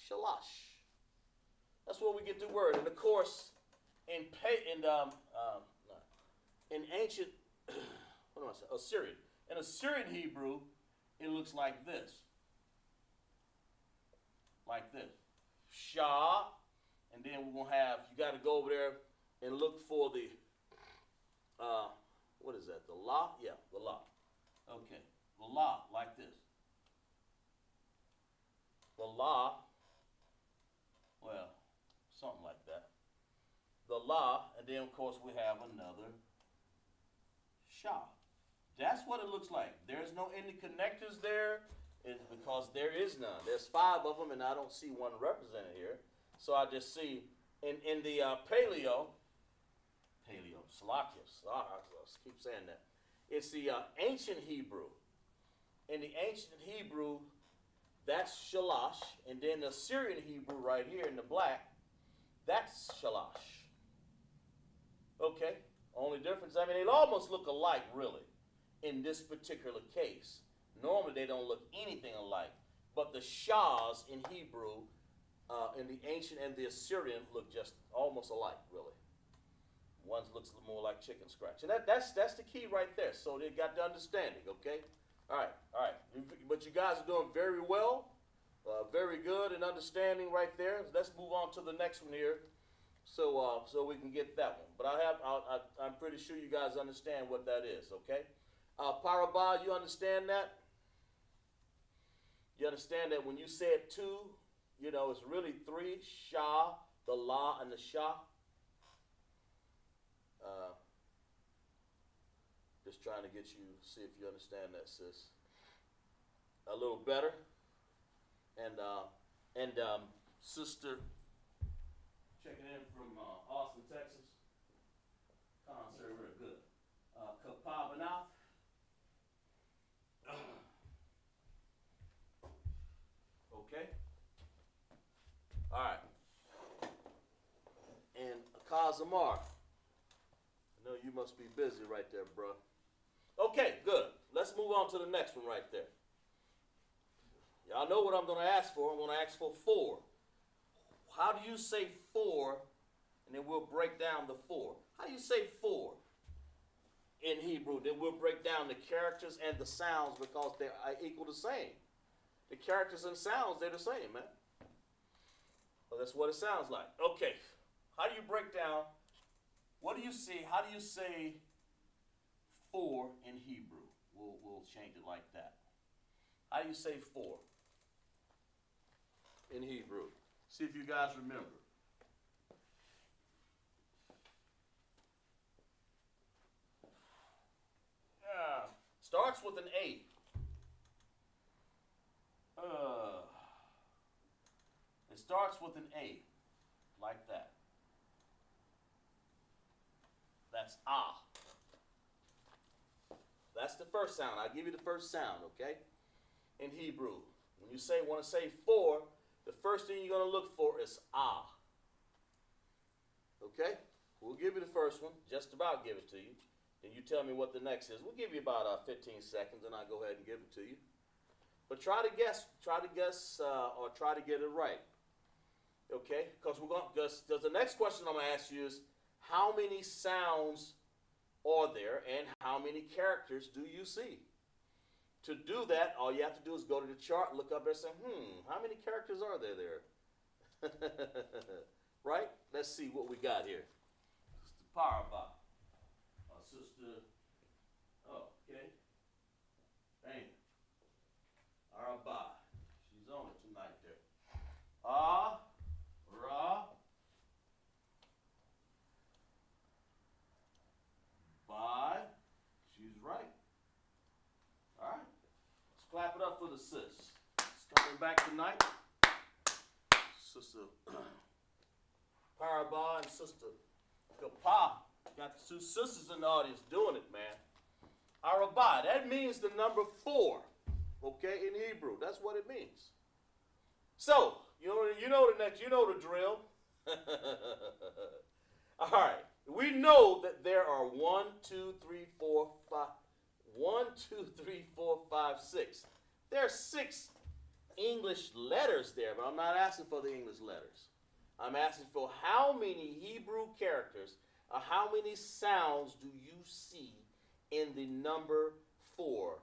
Shalash. That's where we get the word. And of course, in ancient, what do I say? Assyrian. In Assyrian Hebrew, it looks like this. Like this. Shah, and then we're going to have, you got to go over there and look for the, what is that? The la? Yeah, the la. Okay. The la, like this. The la, well, something like that. The la, and then of course we have another sha. That's what it looks like. There's no any connectors there. It's because there is none. There's 5 of them, and I don't see one represented here. So I just see in the Salakios, I keep saying that. It's the ancient Hebrew. In the ancient Hebrew, that's shalash, and then the Syrian Hebrew right here in the black, that's shalash. Okay, only difference, I mean, they almost look alike, really, in this particular case. Normally, they don't look anything alike, but the shahs in Hebrew, in the ancient and the Assyrian, look just almost alike, really. One looks a little more like chicken scratch, and that's the key right there. So they got the understanding, okay? All right. But you guys are doing very well, very good in understanding right there. Let's move on to the next one here, so we can get that one. But I'm pretty sure you guys understand what that is, okay? Parabah, you understand that? You understand that when you said 2, it's really 3, Shah, the La, and the Shah. Just trying to get you, see if you understand that, sis. A little better. And sister checking in from Austin, Texas. Concert, very good. Kapabanath. Okay. All right. And Kazamar. I know you must be busy right there, bro. Okay, good. Let's move on to the next one right there. Y'all know what I'm going to ask for. I'm going to ask for 4. How do you say 4? And then we'll break down the 4. How do you say 4 in Hebrew? Then we'll break down the characters and the sounds because they're equal the same. The characters and sounds, they're the same, man. Well, that's what it sounds like. Okay. How do you break down? What do you see? How do you say 4 in Hebrew? We'll change it like that. How do you say 4 in Hebrew? See if you guys remember. Yeah. Starts with an A. It starts with an A, like that. That's ah. That's the first sound. I'll give you the first sound, okay? In Hebrew. When you want to say 4, the first thing you're going to look for is ah. Okay? We'll give you the first one. Just about give it to you. Then you tell me what the next is. We'll give you about 15 seconds, and I'll go ahead and give it to you. But try to guess, or try to get it right. Okay? Because the next question I'm going to ask you is, how many sounds are there and how many characters do you see? To do that, all you have to do is go to the chart, look up there and say, how many characters are there? Right? Let's see what we got here. Sister Paraba. Sister, okay. Dang. Araba. She's on it tonight there. Ra. By. She's right. All right. Let's clap it up for the sis. She's coming back tonight. Sister Paraba and Sister Kapa. Got the two sisters in the audience doing it, man. Araba. That means the number 4. Okay, in Hebrew. That's what it means. So, you know the drill. All right. We know that there are 1, 2, 3, 4, 5. 1, 2, 3, 4, 5, 6. There are 6 English letters there, but I'm not asking for the English letters. I'm asking for how many Hebrew characters or how many sounds do you see in the number 4?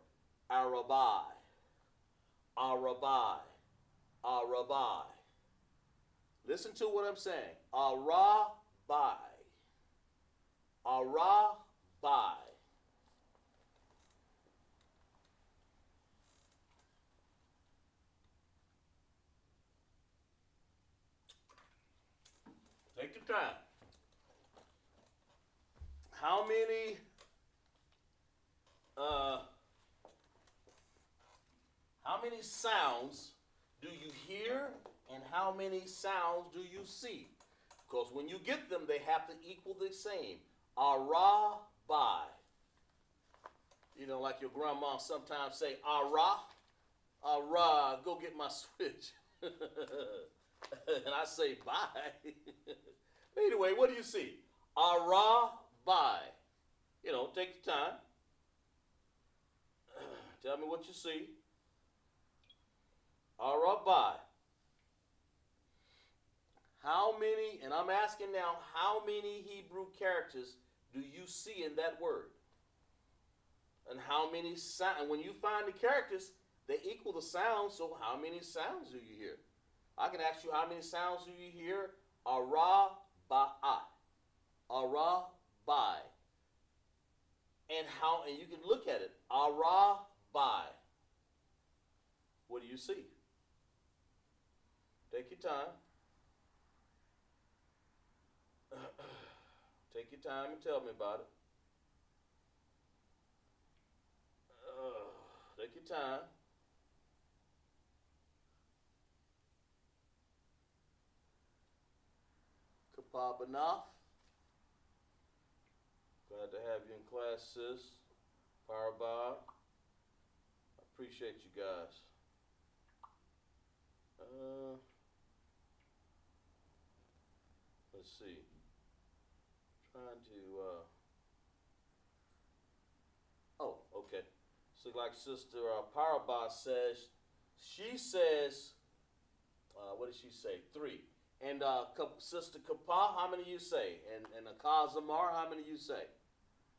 Arabai. Arabai. Arabai. Listen to what I'm saying. Arabai. Arabai. Take your time. How many sounds do you hear and how many sounds do you see? Because when you get them, they have to equal the same. Arabai. You know, like your grandma sometimes say, ara, go get my switch. And I say, bye. Anyway, what do you see? Arabai. You know, take your time. Tell me what you see. Arabai. How many, and I'm asking now, how many Hebrew characters do you see in that word? And how many sounds, and when you find the characters, they equal the sounds, so how many sounds do you hear? I can ask you, how many sounds do you hear? Arabai. Arabai. And you can look at it. Arabai. What do you see? Take your time. Take your time and tell me about it. Take your time. Kapabanaf. Glad to have you in class, sis. Parabah. I appreciate you guys. Let's see. Trying to, okay. So like Sister Parabah says, she says, what did she say? 3. And Sister Kapa, how many you say? And Kazamar, how many you say?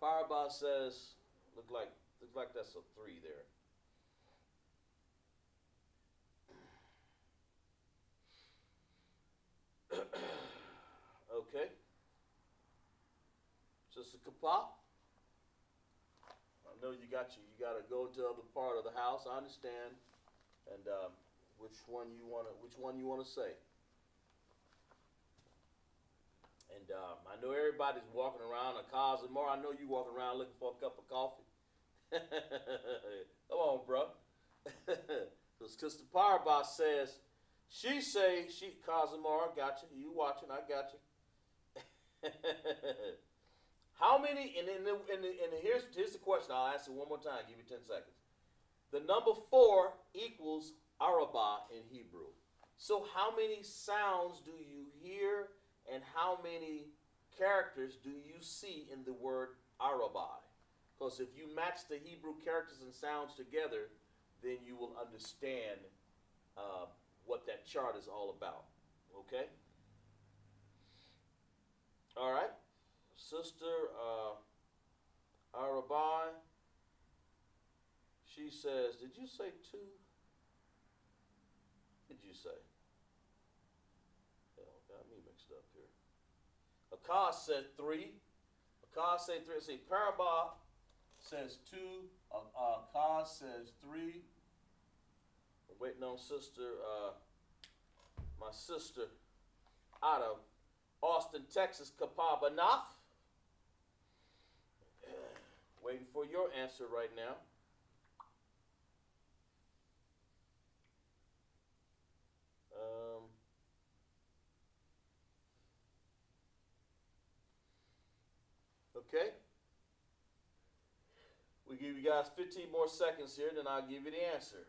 Parabah says, look like that's a 3 there. Okay. Sister Kapa, I know you got to go to the other part of the house. I understand. And which one you want to say? And I know everybody's walking around a cars and more. I know you walking around looking for a cup of coffee. Come on, bro. So Sister Parabah says, she Kazamar, got you. You watching? I got you. How many? And here's the question. I'll ask it one more time. Give you 10 seconds. The number 4 equals Arabah in Hebrew. So how many sounds do you hear? And how many characters do you see in the word Arabai? Because if you match the Hebrew characters and sounds together, then you will understand what that chart is all about. Okay? All right. Sister Arabai, she says, did you say 2? What did you say? Hell, got me mixed up here. Akash said 3. Akash said 3. See, Parabah says 2. Akash says 3. We're waiting on my sister out of Austin, Texas, Kapabanaf. Waiting for your answer right now. Okay. We give you guys 15 more seconds here, then I'll give you the answer.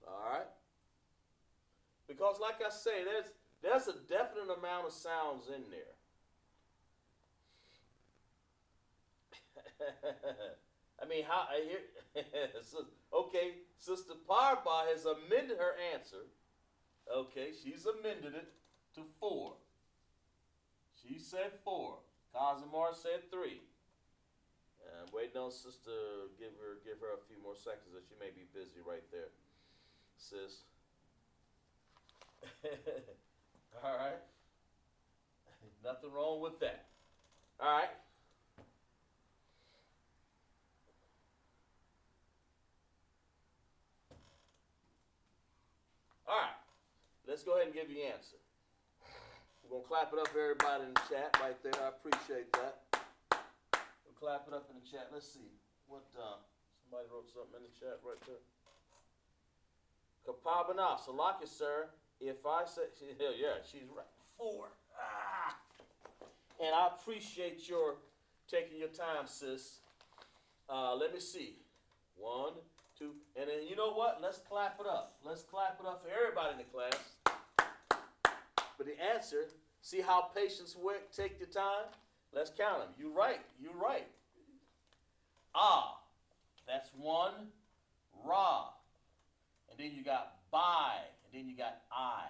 All right. Because like I say, there's a definite amount of sounds in there. I mean, how? Okay, Sister Parba has amended her answer. Okay, she's amended it to 4. She said 4. Kazimar said 3. I'm waiting on Sister. Give her a few more seconds, as she may be busy right there, sis. All right. Nothing wrong with that. All right. All right. Let's go ahead and give you the answer. We're going to clap it up for everybody in the chat right there. I appreciate that. We'll clap it up in the chat. Let's see. Somebody wrote something in the chat right there. Kapabanaf. Salaki, sir. If I say, yeah, she's right. 4. And I appreciate your taking your time, sis. Let me see. 1, 2, and then you know what? Let's clap it up. Let's clap it up for everybody in the class. But the answer, see how patience work? Take your time. Let's count them. You're right. You're right. Ah, that's 1. Ra, and then you got by, and then you got I.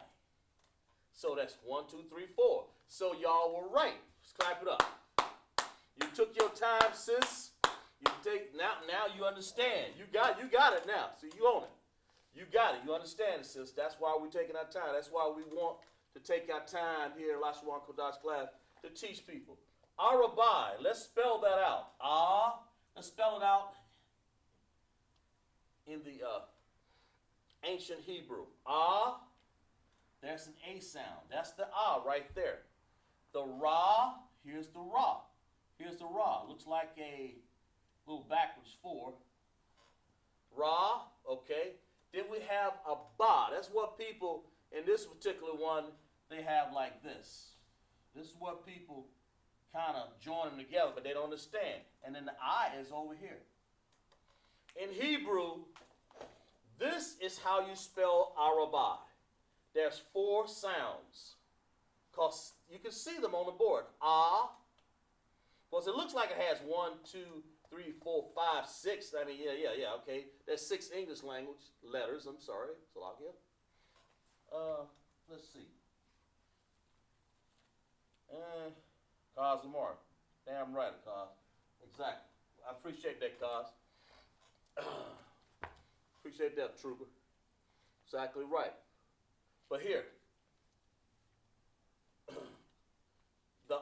So that's 1, 2, 3, 4. So y'all were right. Let's clap it up. You took your time, sis. You take now you understand. You got it now. So you own it. You got it. You understand it, sis. That's why we're taking our time. That's why we want to take our time here in Lashawan Qadash class to teach people. Arabai, let's spell that out. Let's spell it out in the ancient Hebrew. There's an A sound. That's the right there. The Ra, here's the Ra. Here's the Ra. Looks like a little backwards 4. Ra, okay. Then we have a Ba. That's what people, in this particular one, they have like this. This is what people kind of join them together, but they don't understand. And then the I is over here. In Hebrew, this is how you spell Arabai. There's 4 sounds. Because you can see them on the board. Because it looks like it has 1, 2, 3, 4, 5, 6. I mean, yeah, okay. There's 6 English language letters. I'm sorry. Salakia. Let's see. Kaz Lamar. Damn right, Kaz. Exactly. I appreciate that, Kaz. Appreciate that, Trooper. Exactly right. But here, the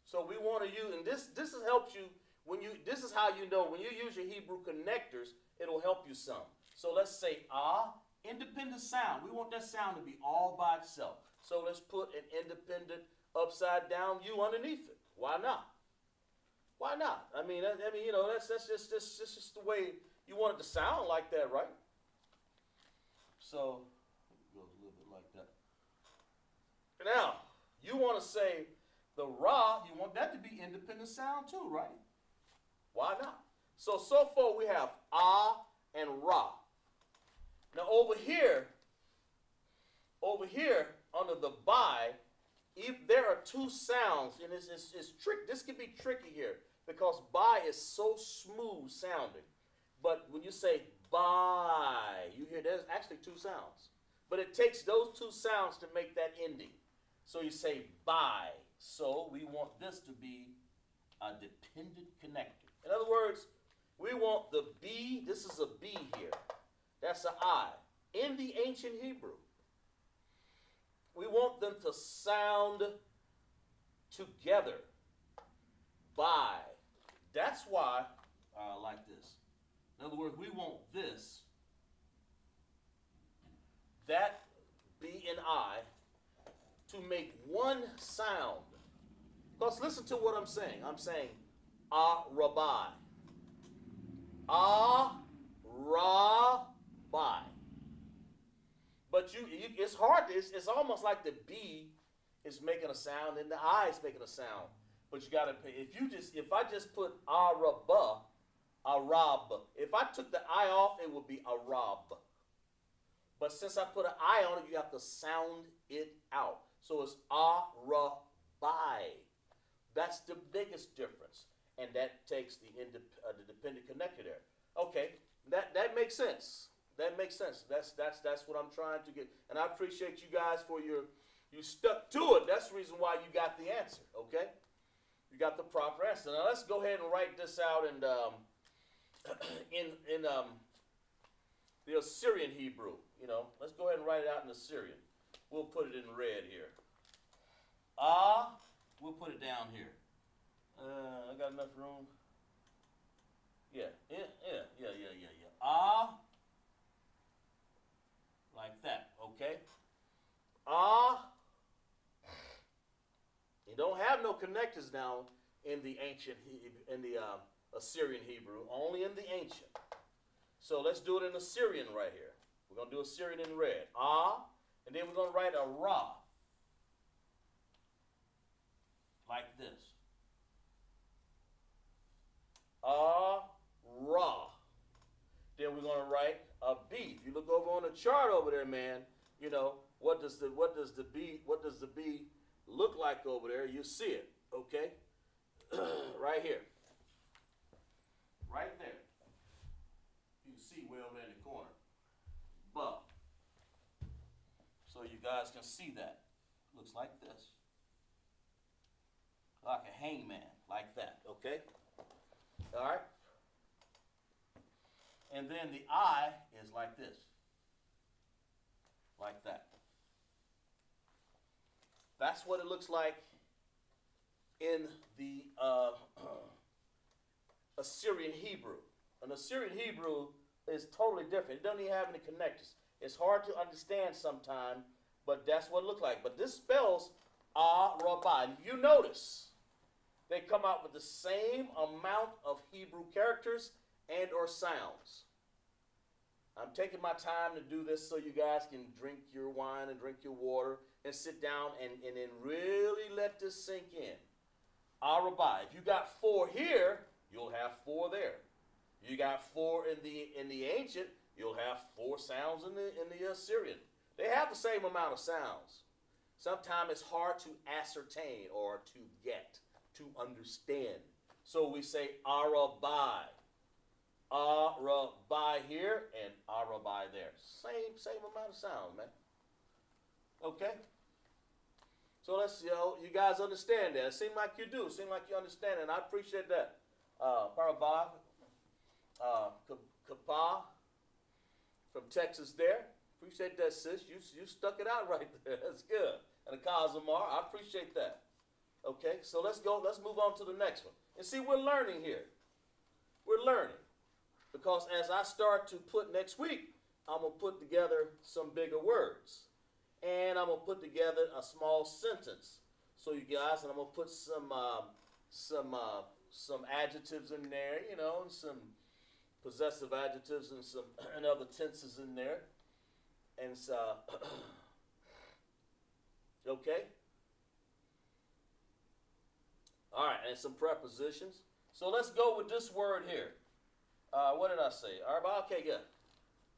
so we want to use, and this helps you when you, this is how you know, when you use your Hebrew connectors, it'll help you some. So let's say independent sound. We want that sound to be all by itself. So let's put an independent upside down U underneath it. Why not? Why not? I mean, you know, that's just the way you want it to sound like that, right? So it goes a little bit like that. Now, you want to say the Ra, you want that to be independent sound too, right? Why not? So far we have and Ra. Now over here under the by, if there are 2 sounds, and it's trick. This can be tricky here because by is so smooth sounding. But when you say by, you hear there's actually 2 sounds. But it takes those two sounds to make that ending. So you say by. So we want this to be a dependent connector. In other words, we want the B, this is a B here. That's an I. In the ancient Hebrew, we want them to sound together. By. That's why I like this. In other words, we want this, that B and I, to make one sound. Because listen to what I'm saying. I'm saying a-rabbi. A-ra-bi. But it's hard. It's almost like the B is making a sound and the I is making a sound. But you gotta pay. If I just put araba, arab. If I took the I off, it would be arab. But since I put an I on it, you have to sound it out. So it's arabai. That's the biggest difference, and that takes the dependent connector there. Okay, that makes sense. That makes sense. That's what I'm trying to get. And I appreciate you guys for you stuck to it. That's the reason why you got the answer. Okay, you got the proper answer. Now let's go ahead and write this out and in the Assyrian Hebrew. Let's go ahead and write it out in Assyrian. We'll put it in red here. We'll put it down here. I got enough room. Yeah. Like that, okay? You don't have no connectors now in the ancient, Assyrian Hebrew, only in the ancient. So let's do it in Assyrian right here. We're going to do Assyrian in red. And then we're going to write a ra. Like this. Ra. Then we're going to write a B. If you look over on the chart over there, man, what does the B look like over there? You see it, okay? Right here. Right there. You can see way over in the corner. But so you guys can see that. Looks like this. Like a hangman, like that, okay? All right? And then the I is like this. Like that. That's what it looks like in the Assyrian Hebrew. An Assyrian Hebrew is totally different. It doesn't even have any connectors. It's hard to understand sometimes, but that's what it looks like. But this spells a-rabbi. You notice they come out with the same amount of Hebrew characters and or sounds. I'm taking my time to do this so you guys can drink your wine and drink your water and sit down and then really let this sink in. A-rabbi. If you got 4 here, you'll have 4 there. You got 4 in the ancient, you'll have 4 sounds in the Assyrian. They have the same amount of sounds. Sometimes it's hard to ascertain or to get, to understand. So we say a-rabbi. A-rabbi here and a-rabbi there. Same amount of sound, man. Okay? So let's, you guys understand that. It seems like you do. It seems like you understand it. And I appreciate that. Parabah, Kapa from Texas there. Appreciate that, sis. You stuck it out right there. That's good. And the Kazamar, I appreciate that. Okay, so let's move on to the next one. And see, we're learning here. We're learning. Because as I start to put next week, I'm going to put together some bigger words. And I'm going to put together a small sentence. So you guys, and I'm going to put some adjectives in there, and some possessive adjectives and other tenses in there. And okay. All right, and some prepositions. So let's go with this word here. What did I say? All right, okay, good.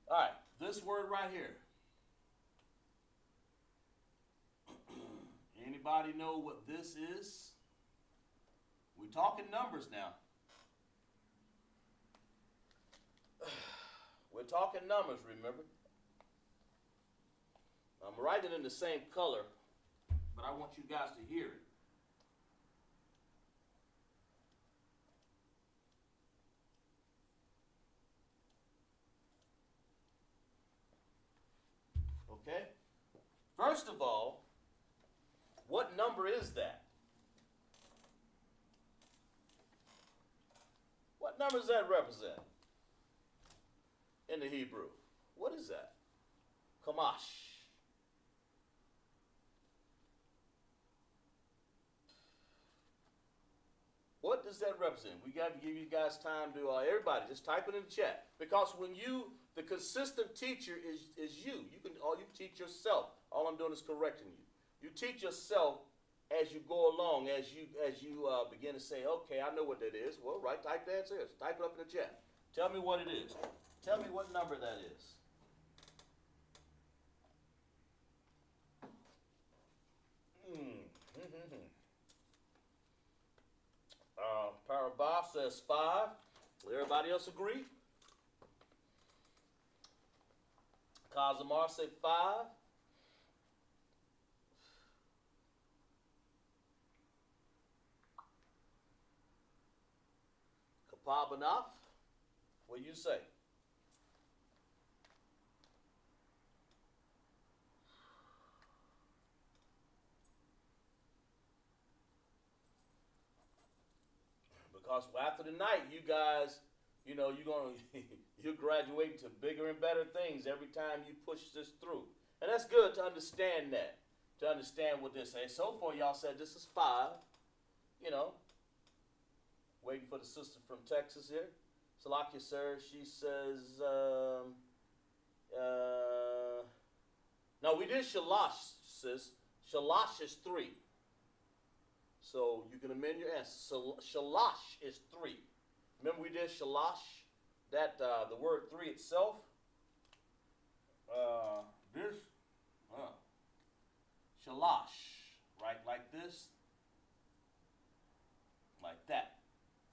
All right, this word right here. Anybody know what this is? We're talking numbers now. We're talking numbers, remember? I'm writing it in the same color, but I want you guys to hear it. Okay? First of all, what number is that? What number does that represent in the Hebrew? What is that? Qadash. What does that represent? We got to give you guys time to, everybody, just type it in the chat. Because when you, the consistent teacher is you. You teach yourself. All I'm doing is correcting you. You teach yourself as you go along, as you begin to say, okay, I know what that is. Well, right, type the answer. Type it up in the chat. Tell me what it is. Tell me what number that is. Parabah says 5. Will everybody else agree? Kazamar said 5. Kapabanaf, what do you say? Because after the night, you guys, you're you're graduating to bigger and better things every time you push this through. And that's good to understand that, to understand what this is. So far, y'all said this is 5, Waiting for the sister from Texas here. Salakia, sir, she says, no, we did shalash, sis. Shalash is 3. So you can amend your answer. So shalash is 3. Remember we did shalash? That the word 3 itself. Shalash, right? Like this, like that.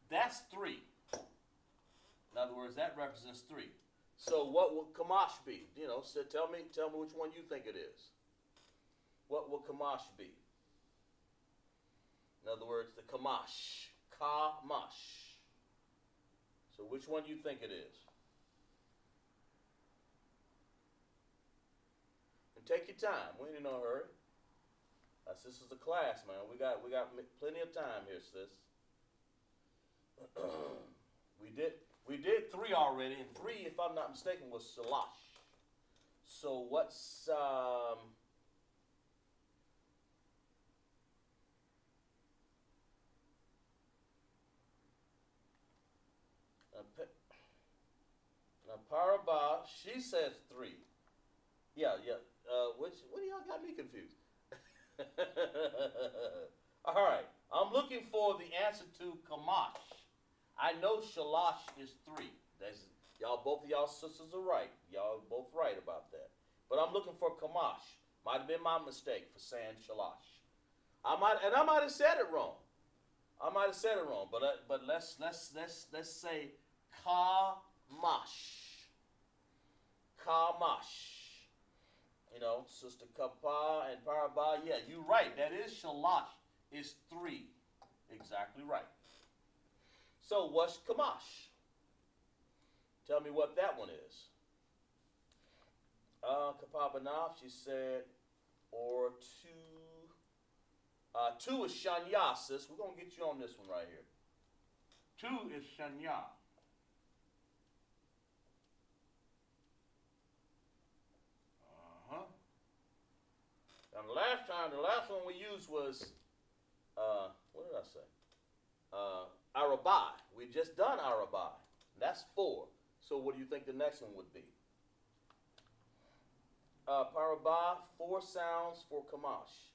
That's 3. In other words, that represents 3. So what will Kamash be? So tell me which one you think it is. What will Kamash be? In other words, the Kamash. Kamash. So which one do you think it is? And take your time. We ain't in no hurry. This is a class, man. We got plenty of time here, sis. We did 3 already, and 3, if I'm not mistaken, was shalash. So what's now Parabah, she says 3. Yeah. What do y'all got me confused? All right. I'm looking for the answer to Kamash. I know shalash is 3. Both of y'all sisters are right. Y'all both right about that. But I'm looking for Kamash. Might have been my mistake for saying shalash. I might have said it wrong. But let's say Kamash. Kamash. Sister Kappa and Parabah. Yeah, you're right. That is shalash. Is 3. Exactly right. So what's Kamash? Tell me what that one is. Kapabanaf, she said, or 2. 2 is Shanya, sis. We're going to get you on this one right here. 2 is Shanya. And the last one we used was, what did I say? Arabai. We just done Arabai. That's 4. So what do you think the next one would be? Parabah, 4 sounds for Kamash.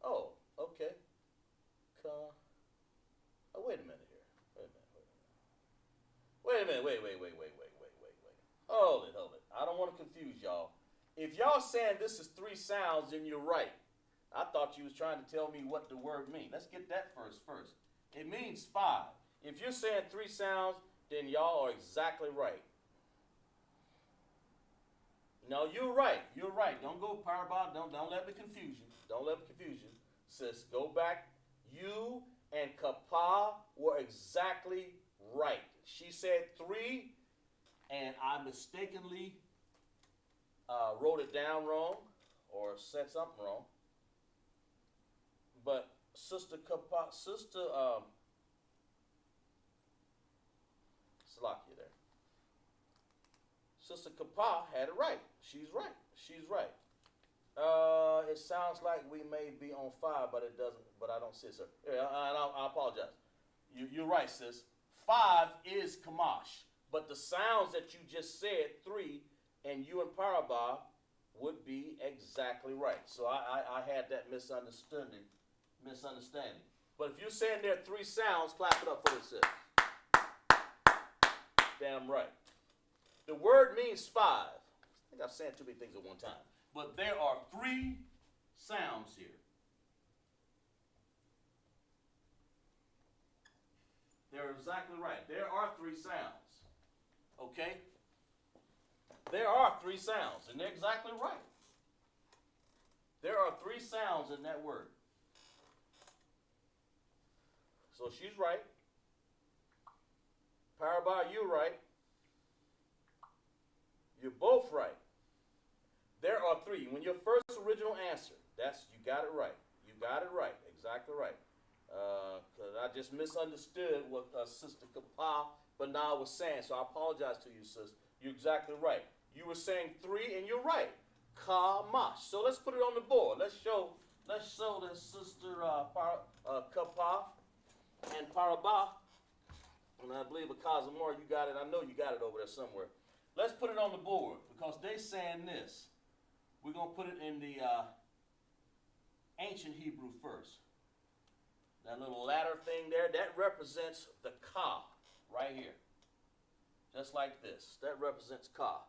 Oh, okay. Wait a minute here. Wait a minute. Wait. Hold it. I don't want to confuse y'all. If y'all saying this is 3 sounds, then you're right. I thought you was trying to tell me what the word means. Let's get that first. It means 5. If you're saying 3 sounds, then y'all are exactly right. No, you're right. You're right. Don't go parabolic. Don't let me confuse you. Don't let me confuse you. Sis, go back. You and Kappa were exactly right. She said 3, and I mistakenly wrote it down wrong or said something wrong. But Sister Kappa, Sister Salakia there. Sister Kappa had it right. She's right. She's right. It sounds like we may be on 5, but it doesn't. But I don't see it, sir. Yeah, I apologize. You're right, sis. 5 is Kamash, but the sounds that you just said, 3, and you and Parabah would be exactly right. So I had that misunderstanding. But if you're saying there are 3 sounds, clap it up for this, sis. Damn right. The word means 5. I think I'm saying too many things at one time. But there are 3 sounds here. They're exactly right. There are 3 sounds. Okay? There are 3 sounds, and they're exactly right. There are 3 sounds in that word. So she's right. Parabah, you're right. You're both right. There are 3. When your first original answer, you got it right. You got it right. Exactly right. Because I just misunderstood what Sister Kappa Bana was saying. So I apologize to you, sis. You're exactly right. You were saying 3, and you're right. Kamash. So let's put it on the board. Let's show that Sister Kappa and Parabah. And I believe a Kazamar, you got it. I know you got it over there somewhere. Let's put it on the board because they're saying this. We're going to put it in the ancient Hebrew first. That little ladder thing there, that represents the Ka right here. Just like this. That represents Ka.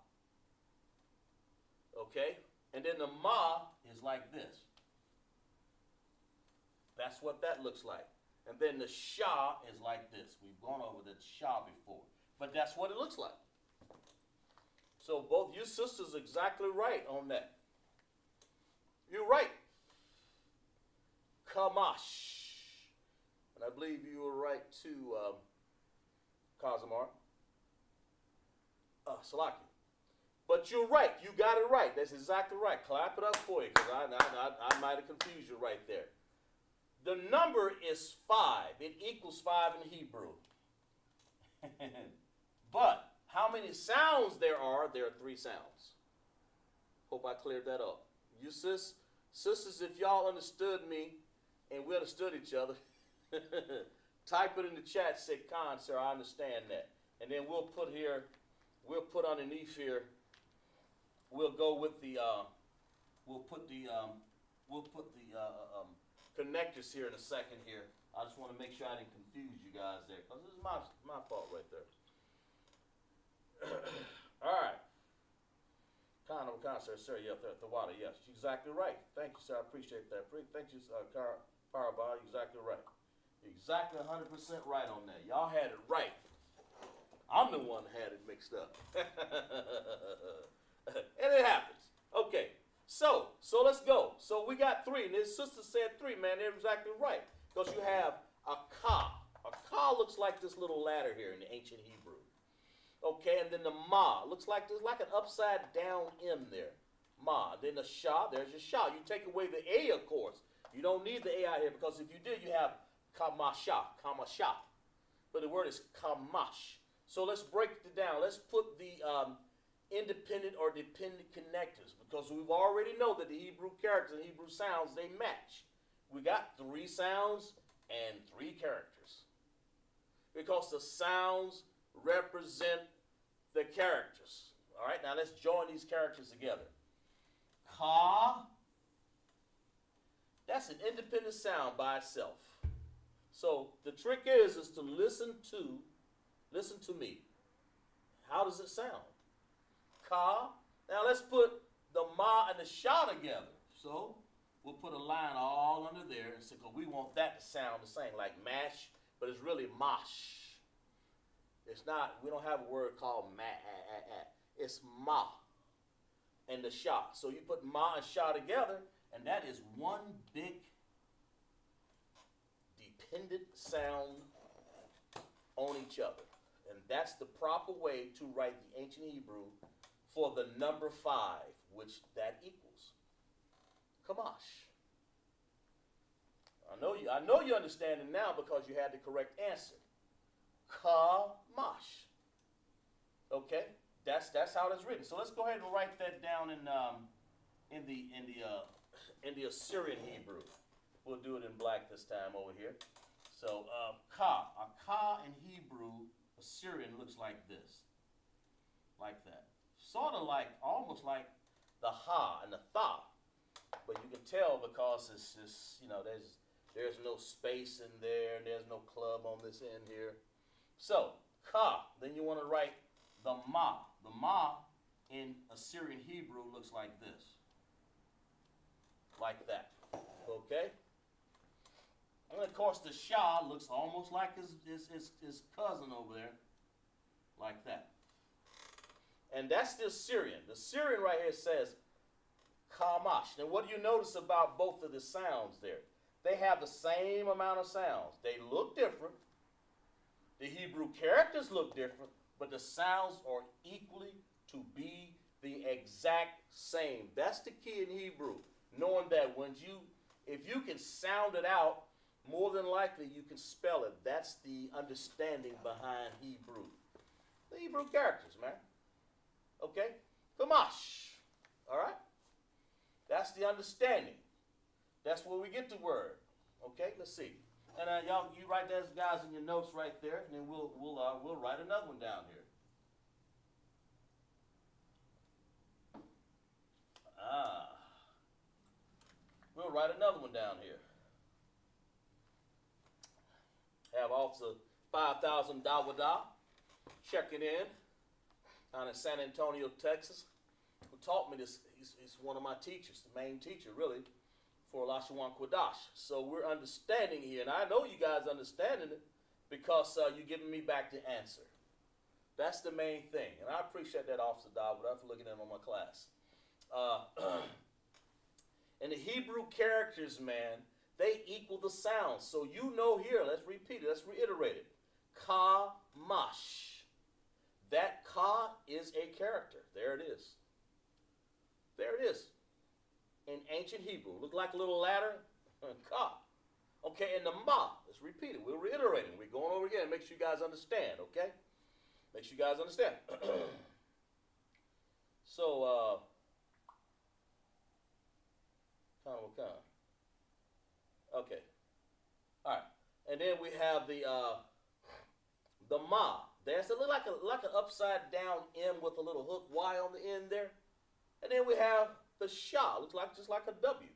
Okay? And then the Ma is like this. That's what that looks like. And then the Shah is like this. We've gone over the Shah before. But that's what it looks like. So both you sisters are exactly right on that. You're right. Kamash. And I believe you were right too, Kazamar. Salaki. But you're right. You got it right. That's exactly right. Clap it up for you because I might have confused you right there. The number is 5. It equals 5 in Hebrew. But how many sounds there are 3 sounds. Hope I cleared that up. You sisters, if y'all understood me and we understood each other, type it in the chat, say, Khan, sir, I understand that. And then we'll put underneath here, we'll go with the, connectors here in a second here. I just want to make sure I didn't confuse you guys there, because this is my fault right there. All right. Sir, yeah, the water, yes. You're exactly right. Thank you, sir. I appreciate that. Thank you, Parabah. You're exactly right. You're exactly 100% right on that. Y'all had it right. I'm the one that had it mixed up. And it happens. Okay. So let's go. So we got 3, and his sister said 3, man. They're exactly right. Because you have a Ka. A Ka looks like this little ladder here in the ancient Hebrew. Okay, and then the Ma looks like there's like an upside down M there. Ma. Then the Shah, there's your Shah. You take away the A, of course. You don't need the A out here because if you did, you have Kamasha. But the word is Kamash. So let's break it down. Let's put the independent or dependent connectors because we've already know that the Hebrew characters and Hebrew sounds, they match. We got 3 sounds and 3 characters because the sounds represent the characters. All right, now let's join these characters together. Ka, that's an independent sound by itself. So the trick is to listen to me. How does it sound? Ka. Now let's put the Ma and the Sha together. So we'll put a line all under there and say, because we want that to sound the same, like mash, but it's really mosh. It's not, we don't have a word called ma. It's ma. and the sha. So you put ma and sha together, and that is one big dependent sound on each other. And that's the proper way to write the ancient Hebrew for the number 5, which that equals. Kamash. I know you understand it now because you had the correct answer. Kamash. Okay? That's how it's written. So let's go ahead and write that down in the Assyrian Hebrew. We'll do it in black this time over here. So ka. A ka in Hebrew, Assyrian looks like this. Like that. Sort of like, almost like the ha and the tha. But you can tell because it's just, there's no space in there, and there's no club on this end here. So, ka. Then you want to write the ma. The ma in Assyrian Hebrew looks like this. Like that. Okay? And of course the sha looks almost like his cousin over there. Like that. And that's the Assyrian. The Assyrian right here says kamash. Now what do you notice about both of the sounds there? They have the same amount of sounds. They look different. The Hebrew characters look different, but the sounds are equally to be the exact same. That's the key in Hebrew. Knowing that if you can sound it out, more than likely you can spell it. That's the understanding behind Hebrew. The Hebrew characters, man. Okay? Kamash. All right? That's the understanding. That's where we get the word. Okay? Let's see. And y'all, you write those guys in your notes right there, and then we'll write another one down here. We'll write another one down here. Have Officer 5000 Dawada checking in down in San Antonio, Texas, who taught me this. He's one of my teachers, the main teacher, really, for Lashawan Qadash. So we're understanding here, and I know you guys understanding it because you're giving me back the answer. That's the main thing, and I appreciate that, Officer Dawada, for looking in on my class. And the Hebrew characters, man, they equal the sounds. So you know here, let's repeat it, let's reiterate it. Kamash. That ka is a character. There it is. There it is. In ancient Hebrew. Look like a little ladder. Ka. Okay, and the ma. Let's repeat it. We'll reiterate it. We're going over again. Make sure you guys understand, okay? Make sure you guys understand. So, okay. All right. And then we have the ma. There's a little like an upside down M with a little hook Y on the end there. And then we have the sha. Looks like just like a W.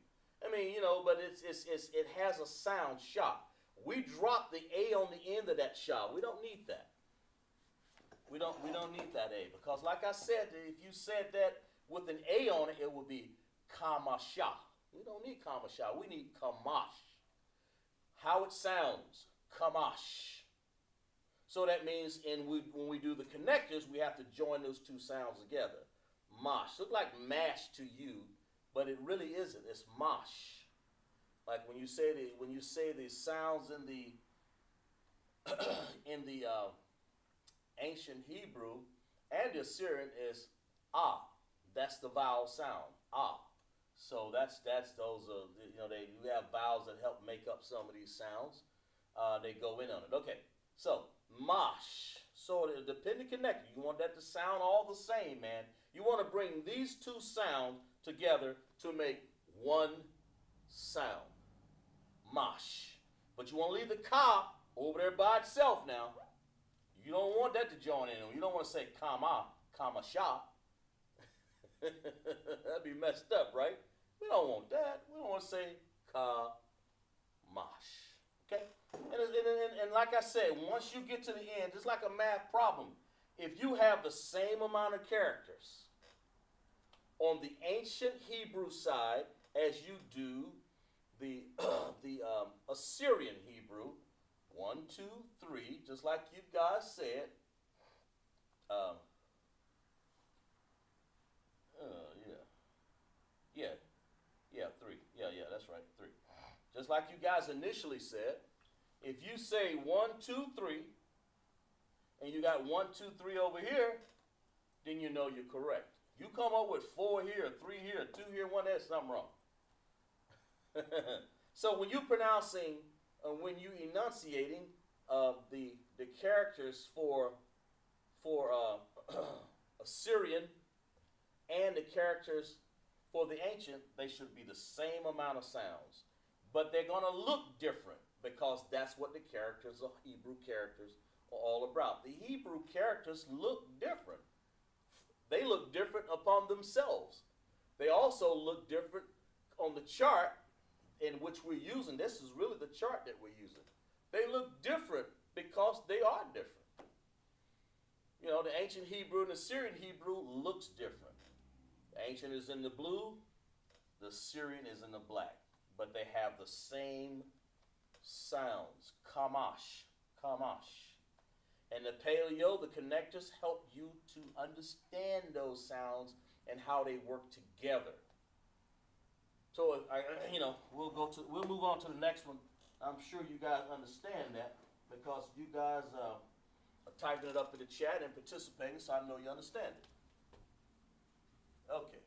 I mean, but it has a sound sha. We drop the A on the end of that sha. We don't need that. We don't need that A because, like I said, if you said that with an A on it, it would be kamasha. We don't need kamasha. We need kamash. How it sounds, kamash. So that means when we do the connectors, we have to join those two sounds together. Mosh. Look like mash to you, but it really isn't. It's mosh. Like when you say the sounds in the in the ancient Hebrew and the Assyrian is ah. That's the vowel sound. Ah. So that's those we have vowels that help make up some of these sounds. They go in on it. Okay. So mosh. So the dependent connector, you want that to sound all the same, man. You want to bring these two sounds together to make one sound. Mosh. But you want to leave the ka over there by itself now. You don't want that to join in. You don't want to say kama sha. That'd be messed up, right? We don't want that. We don't want to say ka mash. Okay? And like I said, once you get to the end, just like a math problem, if you have the same amount of characters on the ancient Hebrew side as you do the Assyrian Hebrew, 1, 2, 3, just like you guys said. Yeah. just like you guys initially said, if you say 1, 2, 3, and you got 1, 2, 3 over here, then you know you're correct. You come up with 4 here, 3 here, 2 here, 1 there, something wrong. So when you're pronouncing, when you enunciating the characters for Assyrian and the characters for the ancient, they should be the same amount of sounds. But they're going to look different because that's what the characters of Hebrew characters are all about. The Hebrew characters look different. They look different upon themselves. They also look different on the chart in which we're using. This is really the chart that we're using. They look different because they are different. You know, the ancient Hebrew and the Syrian Hebrew looks different. The ancient is in the blue, the Syrian is in the black, but they have the same sounds. Kamash, kamash. And the paleo, the connectors, help you to understand those sounds and how they work together. So, we'll move on to the next one. I'm sure you guys understand that because you guys are typing it up in the chat and participating, so I know you understand it. Okay.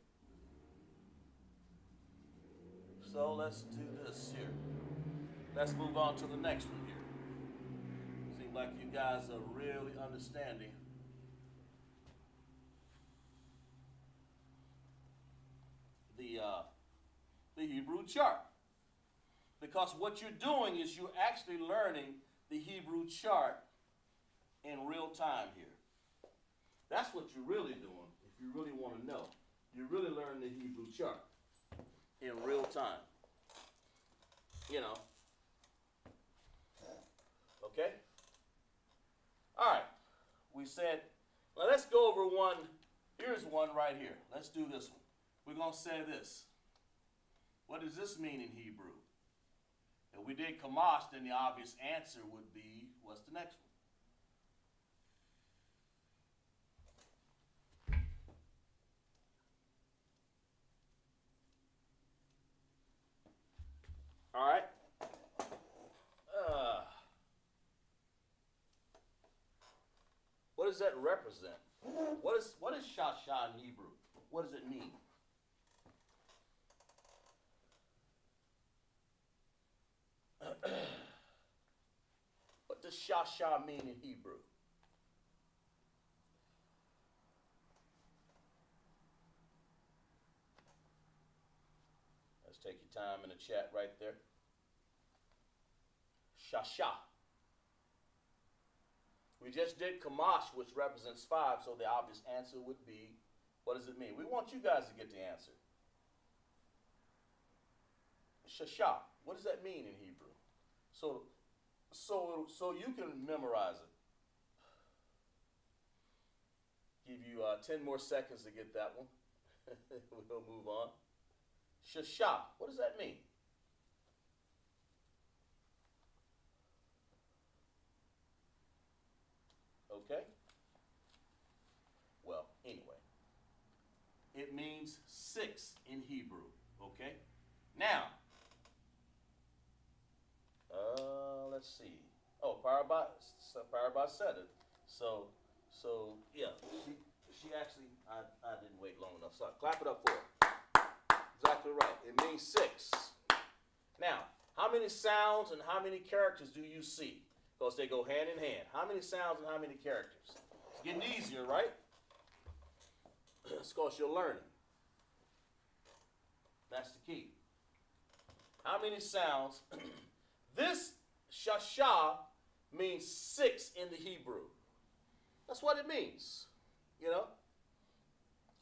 So let's do this here. Let's move on to the next one here. Seems like you guys are really understanding the Hebrew chart. Because what you're doing is you're actually learning the Hebrew chart in real time here. That's what you're really doing, if you really want to know. You're really learning the Hebrew chart in real time. You know. Okay? All right. We said, well, let's go over one. Here's one right here. Let's do this one. We're going to say this. What does this mean in Hebrew? If we did Kamash, then the obvious answer would be, what's the next one? All right. What does that represent? What is Shasha in Hebrew? What does it mean? What does Shasha mean in Hebrew? Let's take your time in the chat right there. Shasha. We just did Kamash, which represents 5, so the obvious answer would be, what does it mean? We want you guys to get the answer. Shasha. What does that mean in Hebrew? So you can memorize it. Give you 10 more seconds to get that one. We'll move on. Shasha. What does that mean? Okay? Well, anyway. It means 6 in Hebrew. Okay? Now, let's see. Oh, Parabah said it. So yeah, she actually, I didn't wait long enough. So clap it up for her. Exactly right. It means 6. Now, how many sounds and how many characters do you see? Because they go hand in hand. How many sounds and how many characters? It's getting easier, right? It's because you're learning. That's the key. How many sounds? This Shasha means 6 in the Hebrew. That's what it means. You know?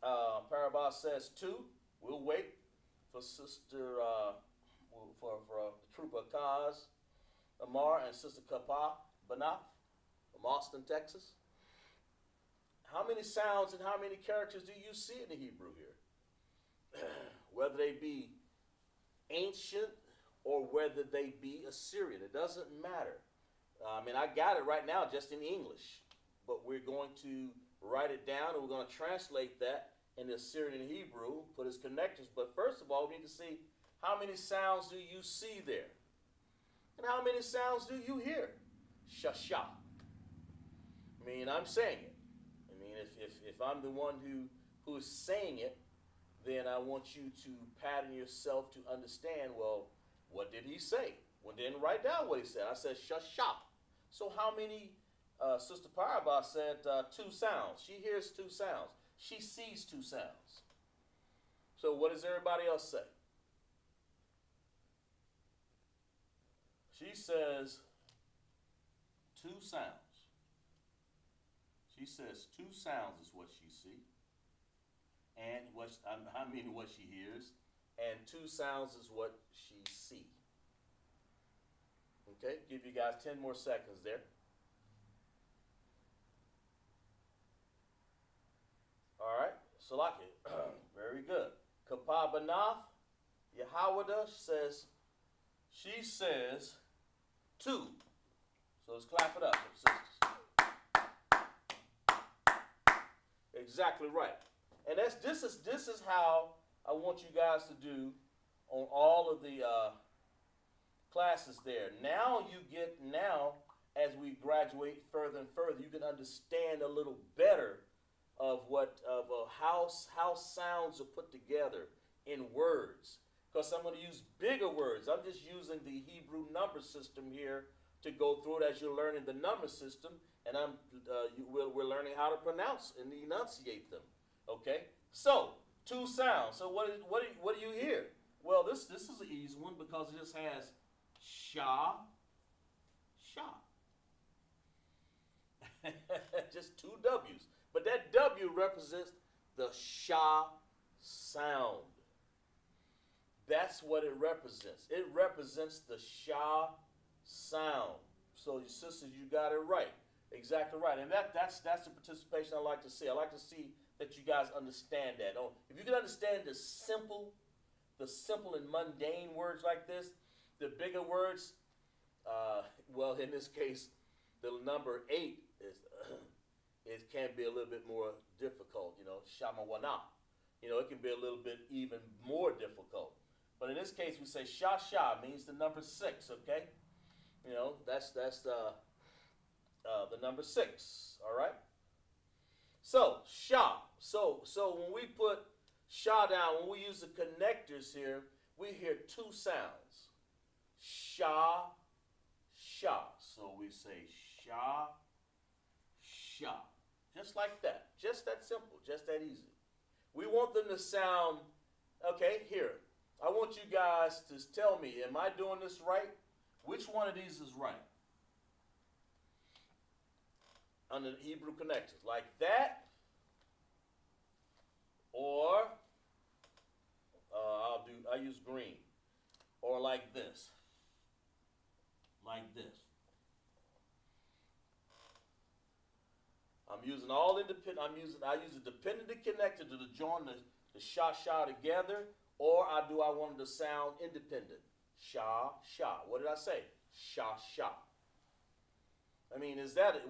Parabah says 2. We'll wait for Sister, for Trooper Kaz, Amar, and Sister Kappa Banaf from Austin, Texas. How many sounds and how many characters do you see in the Hebrew here? Whether they be ancient or whether they be Assyrian. It doesn't matter. I got it right now just in English, but we're going to write it down and we're going to translate that in the Assyrian Hebrew, put as connectors. But first of all, we need to see how many sounds do you see there? And how many sounds do you hear? Shasha. I mean, I'm saying it. I mean, if I'm the one who is saying it, then I want you to pattern yourself to understand, well, what did he say? Well, didn't write down what he said. I said shasha. So how many, Sister Parabah said 2 sounds. She hears 2 sounds. She sees 2 sounds. So what does everybody else say? She says 2 sounds. She says 2 sounds is what she sees. And what what she hears, and 2 sounds is what she sees. Okay, give you guys 10 more seconds there. All right, Salaki, very good. Kapabanath, Yahawada says, she says 2. So let's clap it up, sisters. Exactly right. And this is how I want you guys to do on all of the classes there. Now as we graduate further and further, you can understand a little better of how sounds are put together in words. Because I'm going to use bigger words. I'm just using the Hebrew number system here to go through it as you're learning the number system, and we're learning how to pronounce and enunciate them. Okay, so 2 sounds. So what do you hear? Well, this is an easy one because it just has sha, sha. Just 2 W's. But that W represents the sha sound. That's what it represents. It represents the sha sound. So, your sisters, you got it right. Exactly right. And that's the participation I like to see. I like to see that you guys understand that. If you can understand the simple and mundane words like this, the bigger words, well, in this case, the number 8 it can be a little bit more difficult. Shamawana. It can be a little bit even more difficult. But in this case, we say sha means the number 6. Okay, that's the number 6. All right. So sha. So when we put sha down, when we use the connectors here, we hear 2 sounds. Sha, sha. So we say sha, sha. Just like that. Just that simple. Just that easy. We want them to sound, okay, here. I want you guys to tell me, am I doing this right? Which one of these is right? Under the Hebrew connectors. Like that. Or I use green, or like this, I'm using all independent. I use a dependent connector to join the sha together, or I want it to sound independent. Sha. What did I say? Sha. I mean,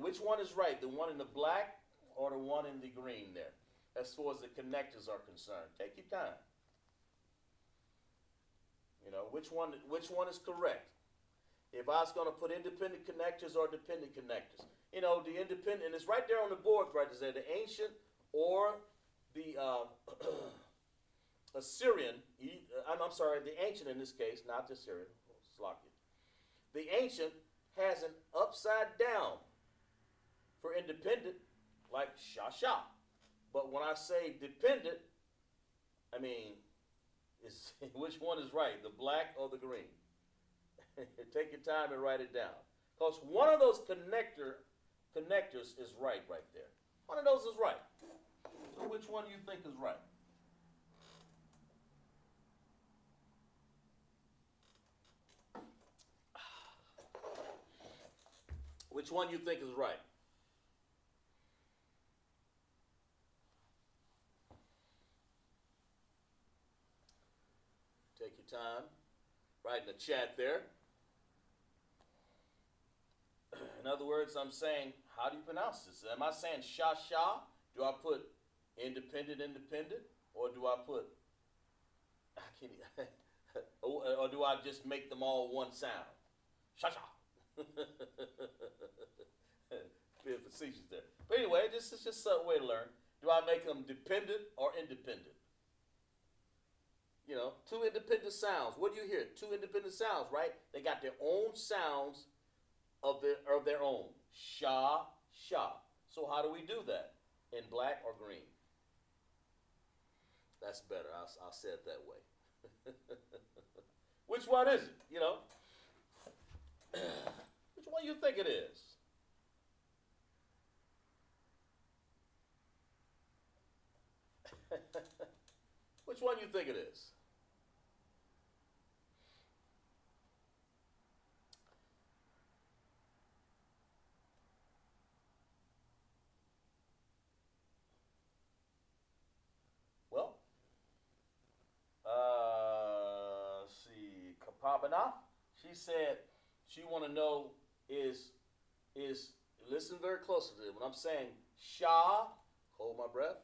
which one is right? The one in the black or the one in the green there? As far as the connectors are concerned, take your time. Which one is correct? If I was going to put independent connectors or dependent connectors, the independent, and it's right there on the board, right there, the ancient or the Assyrian. I'm sorry, the ancient in this case, not the Assyrian. Slocky. The ancient has an upside down for independent, like sha. But when I say dependent, I mean, which one is right, the black or the green? Take your time and write it down. Because one of those connectors is right there. One of those is right. So which one do you think is right? Which one do you think is right? Take your time. Write in the chat there. In other words, I'm saying, how do you pronounce this? Am I saying sha? Do I put independent, or do I put, or do I just make them all one sound? Shasha. Being facetious there. But anyway, this is just a way to learn. Do I make them dependent or independent? You know, two independent sounds. What do you hear? Two independent sounds, right? They got their own sounds of their own. Sha, sha. So how do we do that? In black or green? That's better. I'll say it that way. Which one is it? You know? Which one you think it is? Which one you think it is? Well, see, Kapabana, she said she want to know is listen very closely to this. When I'm saying sha, hold my breath,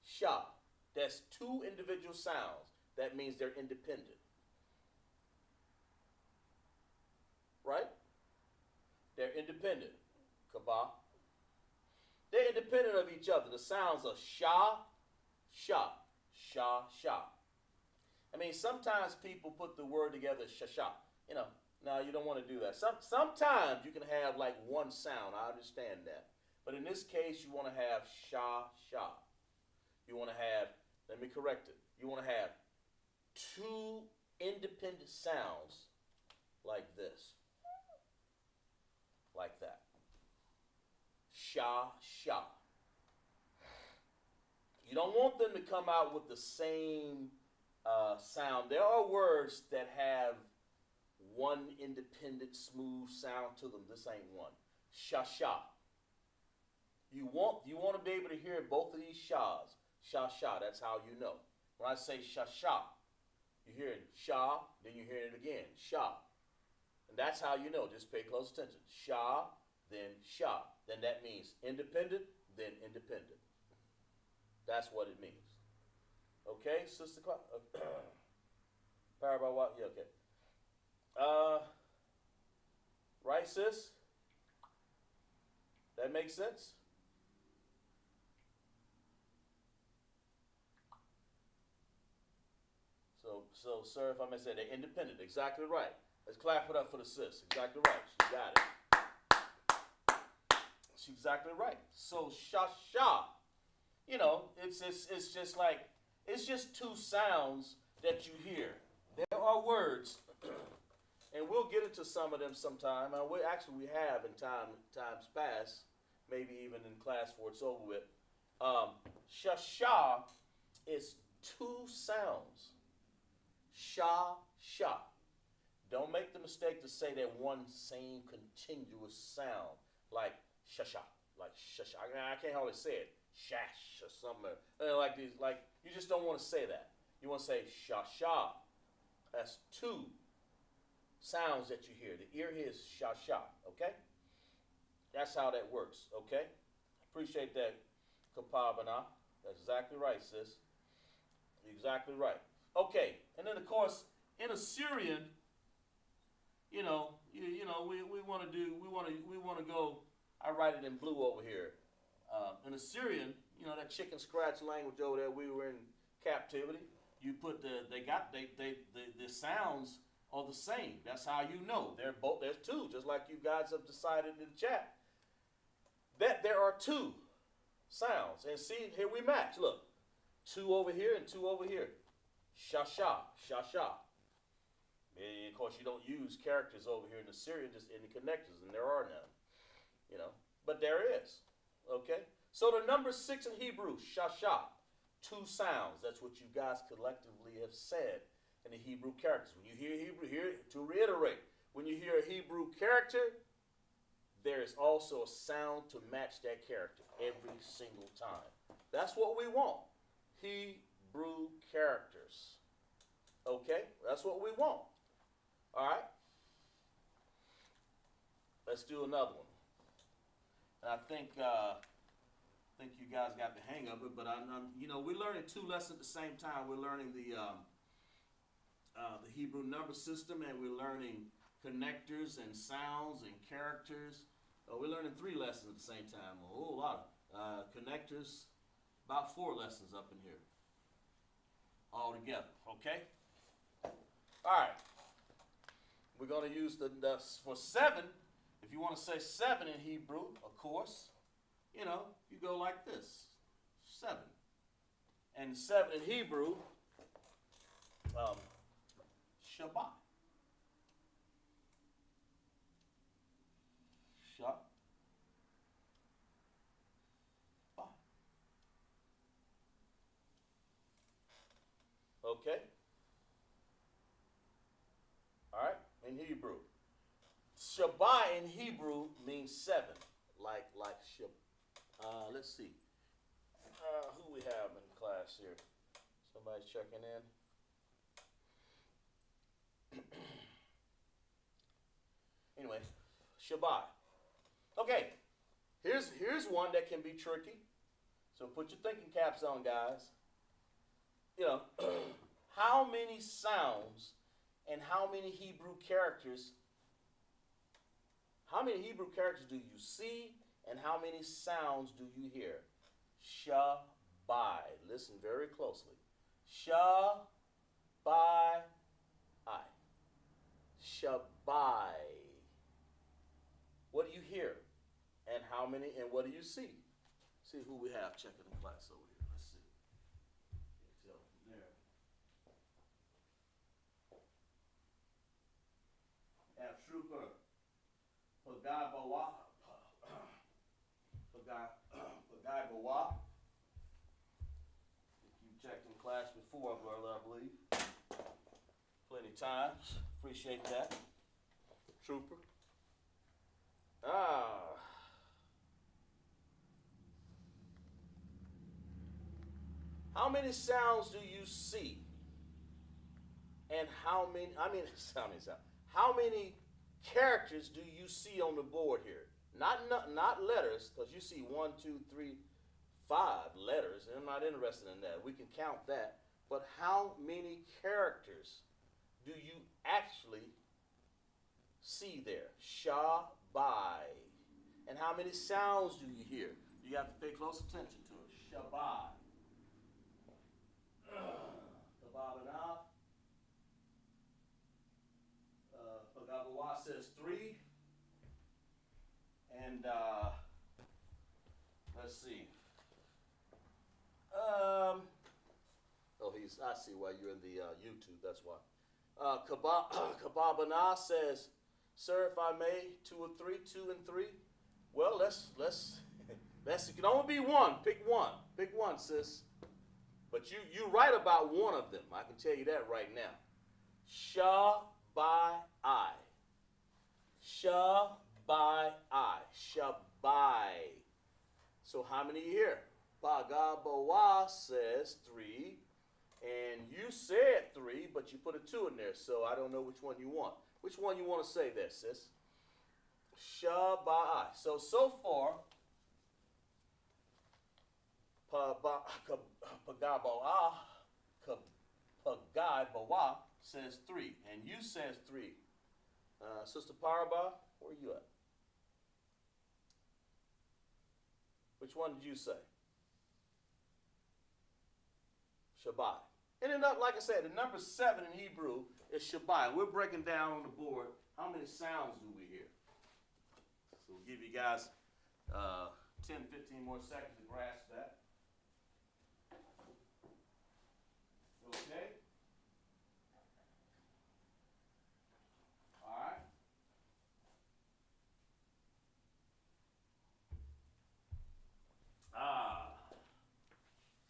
sha. That's two individual sounds. That means they're independent. Right? They're independent. Kaba. They're independent of each other. The sounds are sha, sha, sha, sha. I mean, sometimes people put the word together, sha, sha. You know, no, you don't want to do that. Sometimes you can have like one sound. I understand that. But in this case, you want to have sha, sha. You want to have, let me correct it. You want to have two independent sounds like this. Like that. Sha, sha. You don't want them to come out with the same sound. There are words that have one independent, smooth sound to them. This ain't one. Sha, sha. You want to be able to hear both of these shas. Sha, sha. That's how you know. When I say sha, sha, you hear it sha, then you hear it again. Sha. And that's how you know. Just pay close attention. Sha, then sha. Then that means independent, then independent. That's what it means. Okay, Sister Clark? Paragraph what? Yeah, okay. Right, sis? That makes sense? So, sir, if I may say, they're independent. Exactly right. Let's clap it up for the sis. Exactly right. She got it. She's exactly right. So, sha sha. You know, it's just like, it's just two sounds that you hear. There are words, and we'll get into some of them sometime. We have in times past, maybe even in class before it's over with. Sha sha is two sounds. Sha sha. Don't make the mistake to say that one same continuous sound like sha sha, like sha sha. I can't hardly say it. Shash or something like these. Like you just don't want to say that. You want to say sha sha. That's two sounds that you hear. The ear hears sha sha. Okay. That's how that works. Okay. Appreciate that, Kapabana. That's exactly right, sis. Exactly right. Okay, and then of course in Assyrian, we want to go. I write it in blue over here. In Assyrian, that chicken scratch language over there. We were in captivity. You put the sounds are the same. That's how you know there's two. Just like you guys have decided in the chat that there are two sounds. And see, here we match. Look, two over here and two over here. Sha sha, sha sha. And of course, you don't use characters over here in Assyrian, just in the connectors, and there are none. But there is. Okay? So the number 6 in Hebrew, sha sha, two sounds. That's what you guys collectively have said in the Hebrew characters. When you hear Hebrew, to reiterate, when you hear a Hebrew character, there is also a sound to match that character every single time. That's what we want. Hebrew characters. Okay? That's what we want. All right? Let's do another one. And I think you guys got the hang of it, but we're learning two lessons at the same time. We're learning the Hebrew number system, and we're learning connectors and sounds and characters. We're learning 3 lessons at the same time. A whole lot of connectors, about 4 lessons up in here all together, okay? All right. We're going to use the for 7. If you want to say 7 in Hebrew, of course, you know, you go like this, 7. And 7 in Hebrew, Shabbat. Shabbat. Okay. All right, in Hebrew. Shabbat in Hebrew means 7, like Shabbat. Let's see. Who we have in class here? Somebody's checking in. Anyway, Shabbat. Okay, here's one that can be tricky. So put your thinking caps on, guys. You know, how many sounds and how many Hebrew characters? How many Hebrew characters do you see, and how many sounds do you hear? Shabbai. Listen very closely. Shabbai. Shabbai. What do you hear? And how many, and what do you see? See who we have checking the class over here. Let's see. Can't tell from there. Have Trooper Pagabawa. Pagabawa. You checked in class before, brother, I believe. Plenty times. Appreciate that. Trooper. How many sounds do you see? And how many characters do you see on the board here? Not letters, because you see 1, 2, 3, 5 letters, and I'm not interested in that. We can count that. But how many characters do you actually see there? Shabbai. And how many sounds do you hear? You have to pay close attention to it. Shabbai. Kabbalah. Pagabawa says 3. And let's see. I see why you're in the YouTube. That's why. Kababana says, "Sir, if I may, 2 or 3, 2 and 3." Well, let's. It can only be one. Pick one. Pick one, sis. But you right about one of them. I can tell you that right now. Shabbai. Shabbai. Shabbai. So how many here? Pagabawa says 3. And you said 3, but you put a 2 in there. So I don't know which one you want. Which one you want to say there, sis? Shabbai. So far, Pagabawa says 3, and you says 3. Sister Paraba, where you at? Which one did you say? Shabbai. And then, like I said, the number 7 in Hebrew is Shabbai. We're breaking down on the board how many sounds do we hear. So we'll give you guys 10, 15 more seconds to grasp that. Okay? All right.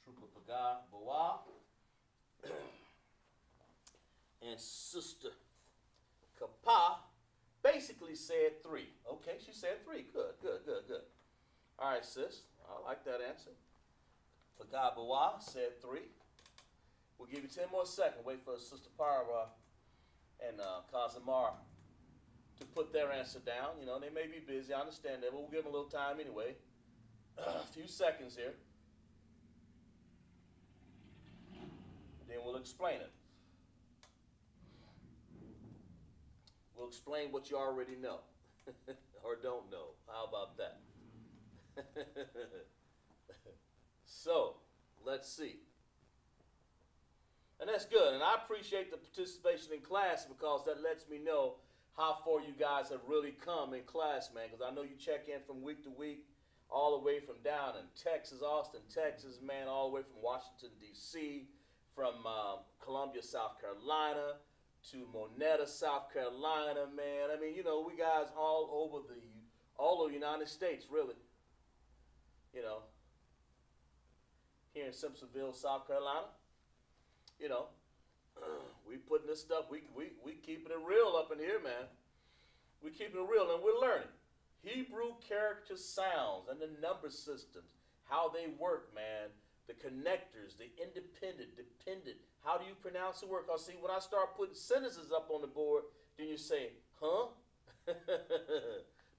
Trooper Paga Bawa and Sister Kapa basically said 3. Okay, she said 3. Good. All right, sis. I like that answer. Paga Bawa said 3. We'll give you 10 more seconds. Wait for Sister Parva and Kazamar to put their answer down. You know, they may be busy. I understand that, but we'll give them a little time anyway. A few seconds here. Then we'll explain it. We'll explain what you already know or don't know. How about that? So, let's see. And that's good. And I appreciate the participation in class because that lets me know how far you guys have really come in class, man. Because I know you check in from week to week, all the way from down in Texas, Austin, Texas, man, all the way from Washington, D.C., from Columbia, South Carolina, to Monetta, South Carolina, man. I mean, you know, we guys all over the United States, really. You know, here in Simpsonville, South Carolina, you know, we putting this stuff, we keeping it real up in here, man. We keeping it real, and we're learning Hebrew character sounds and the number systems, how they work, man. The connectors, the independent, dependent. How do you pronounce the word? Because see, when I start putting sentences up on the board, then you say, huh?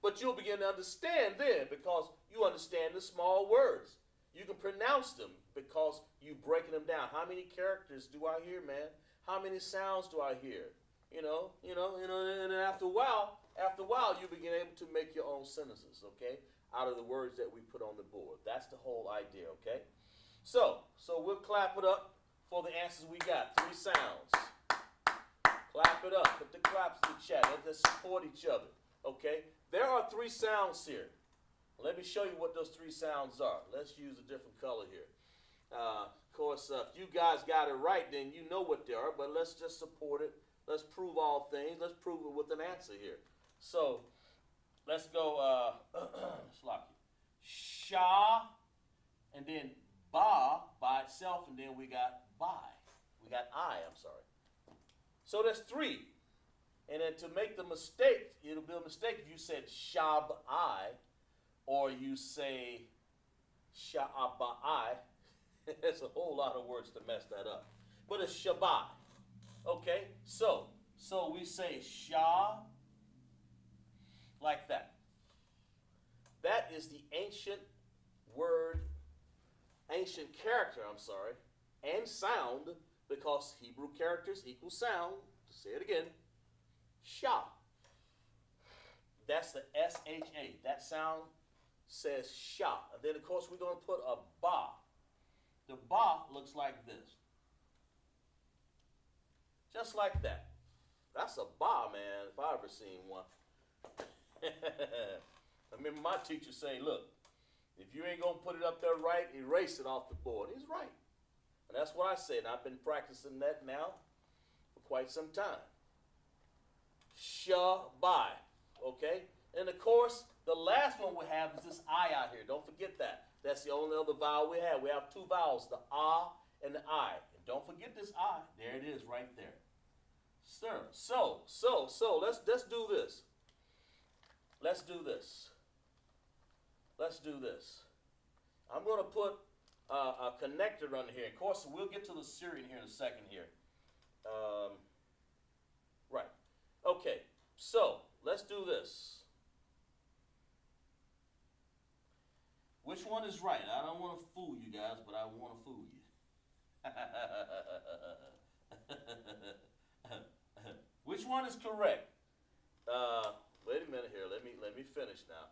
But you'll begin to understand then because you understand the small words. You can pronounce them because you're breaking them down. How many characters do I hear, man? How many sounds do I hear? And after a while, you begin able to make your own sentences, okay, out of the words that we put on the board. That's the whole idea, okay? So we'll clap it up for the answers we got. 3 sounds. Clap it up. Put the claps in the chat. Let's support each other, okay? There are 3 sounds here. Let me show you what those 3 sounds are. Let's use a different color here. Of course, if you guys got it right, then you know what they are, but let's just support it. Let's prove all things. Let's prove it with an answer here. So let's go, Sha, and then Ba by itself, and then we got by. We got I'm sorry. So there's 3. And then to make the mistake, it'll be a mistake if you said Shab-I, or you say Sha'abai. There's a whole lot of words to mess that up. But it's Shabbat. Okay? So we say Sha like that. That is the ancient character, and sound, because Hebrew characters equal sound. To say it again, Sha. That's the S-H-A. That sound says Sha. And then, of course, we're going to put a Ba. The Ba looks like this. Just like that. That's a Ba, man, if I ever seen one. I remember my teacher saying, look, if you ain't going to put it up there right, erase it off the board. He's right. And that's what I said. And I've been practicing that now for quite some time. Shabbai. Okay? And of course, the last one we have is this I out here. Don't forget that. That's the only other vowel we have. We have 2 vowels, the ah and the I. And don't forget this I. There it is right there. So, let's do this. Let's do this. I'm going to put a connector under here. Of course, we'll get to the Syrian here in a second here. Right. Okay, so let's do this. Which one is right? I don't want to fool you guys, but I want to fool you. Which one is correct? Wait a minute here. Let me finish now.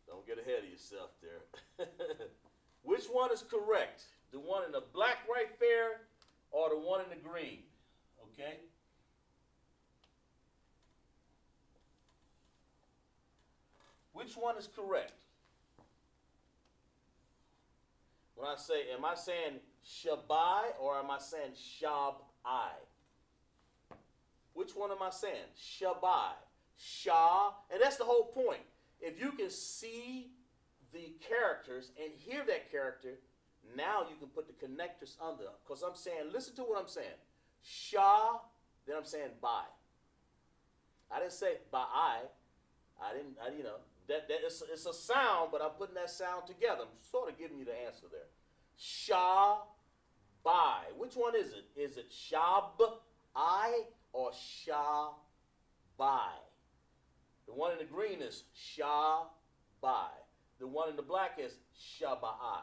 Don't get ahead of yourself there. Which one is correct? The one in the black right there or the one in the green? Okay? Which one is correct? When I say, am I saying Shabai or am I saying Shab-I? Which one am I saying? Shabai. Shah. And that's the whole point. If you can see the characters and hear that character, now you can put the connectors under. Because I'm saying, listen to what I'm saying. Shah, then I'm saying by. I didn't say by it's a sound, but I'm putting that sound together. I'm sort of giving you the answer there. Shah, by. Which one is it? Is it Shab-I or Shah-by? The one in the green is Shah-by. The one in the black is Shab-I.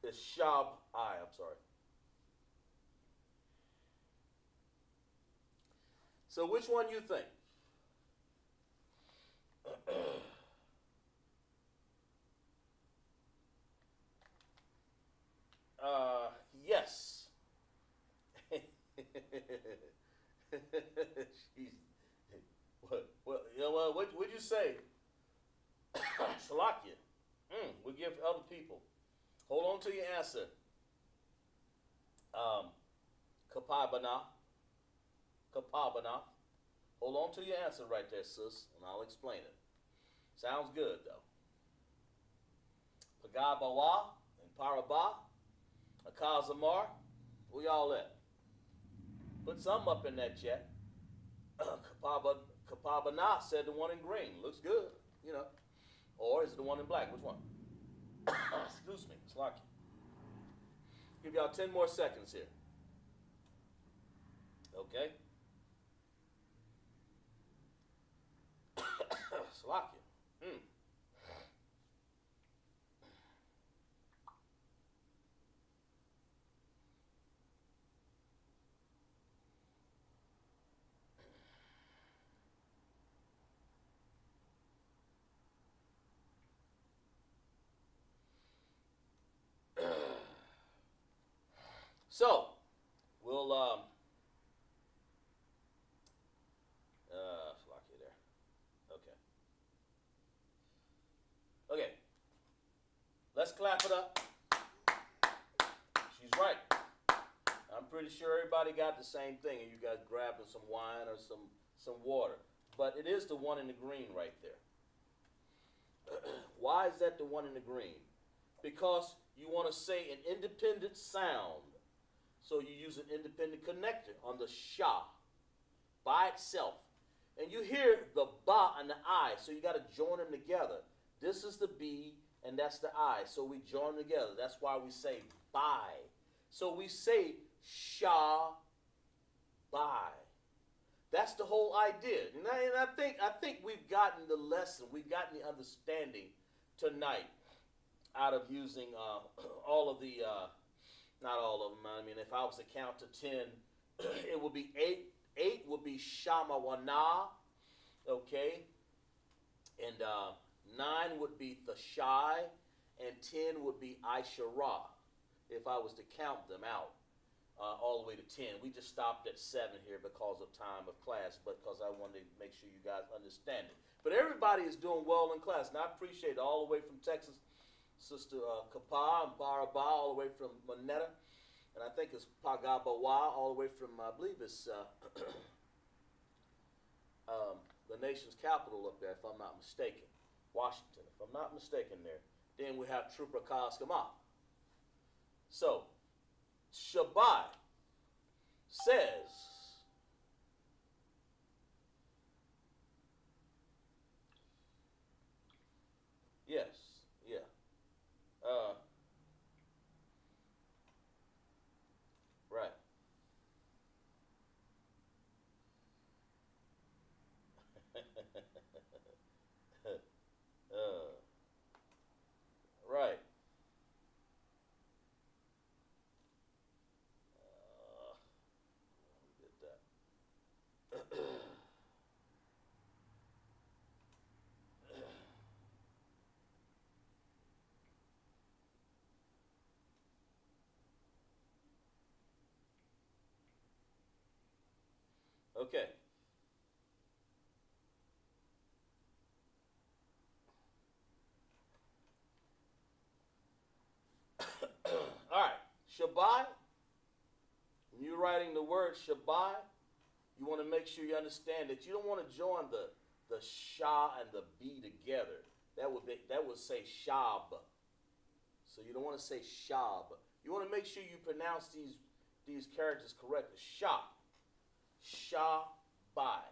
It's Shab-I, I'm sorry. So which one you think? Yes. She's, what'd you say? Salakia. We give other people. Hold on to your answer. Kapabana. Kapabana. Hold on to your answer right there, sis, and I'll explain it. Sounds good, though. Pagabawa and Paraba. Akazamar. Where y'all at? Put something up in that chat. Kapabana said the one in green. Looks good, you know. Or is it the one in black? Which one? Excuse me. It's lucky. Give y'all 10 more seconds here. Okay? Slocky. So, we'll, Slocky there. Okay. Okay. Let's clap it up. She's right. I'm pretty sure everybody got the same thing, and you guys grabbing some wine or some water. But it is the one in the green right there. Why is that the one in the green? Because you want to say an independent sound. So you use an independent connector on the sha by itself. And you hear the ba and the I, so you got to join them together. This is the B and that's the I, so we join them together. That's why we say by. So we say sha by. That's the whole idea. And I think we've gotten the lesson, we've gotten the understanding tonight out of using all of the not all of them. I mean, if I was to count to 10, it would be 8. 8 would be Shama Wana, okay? And 9 would be Thashai, and 10 would be Aishara, if I was to count them out all the way to 10. We just stopped at 7 here because of time of class, but because I wanted to make sure you guys understand it. But everybody is doing well in class, and I appreciate it all the way from Texas. Sister Kapa and Baraba, all the way from Monetta, and I think it's Pagabawa, all the way from, I believe it's the nation's capital up there, if I'm not mistaken, Washington, if I'm not mistaken there. Then we have Trooper Kaskama. So, Shabbat says, yes, yeah. Right. Right. Get that. Okay. All right. Shabbat. When you're writing the word Shabbat, you want to make sure you understand that you don't want to join the sha and the b together. That would say shab. So you don't want to say shab. You want to make sure you pronounce these characters correctly. Sha. Sha-bai.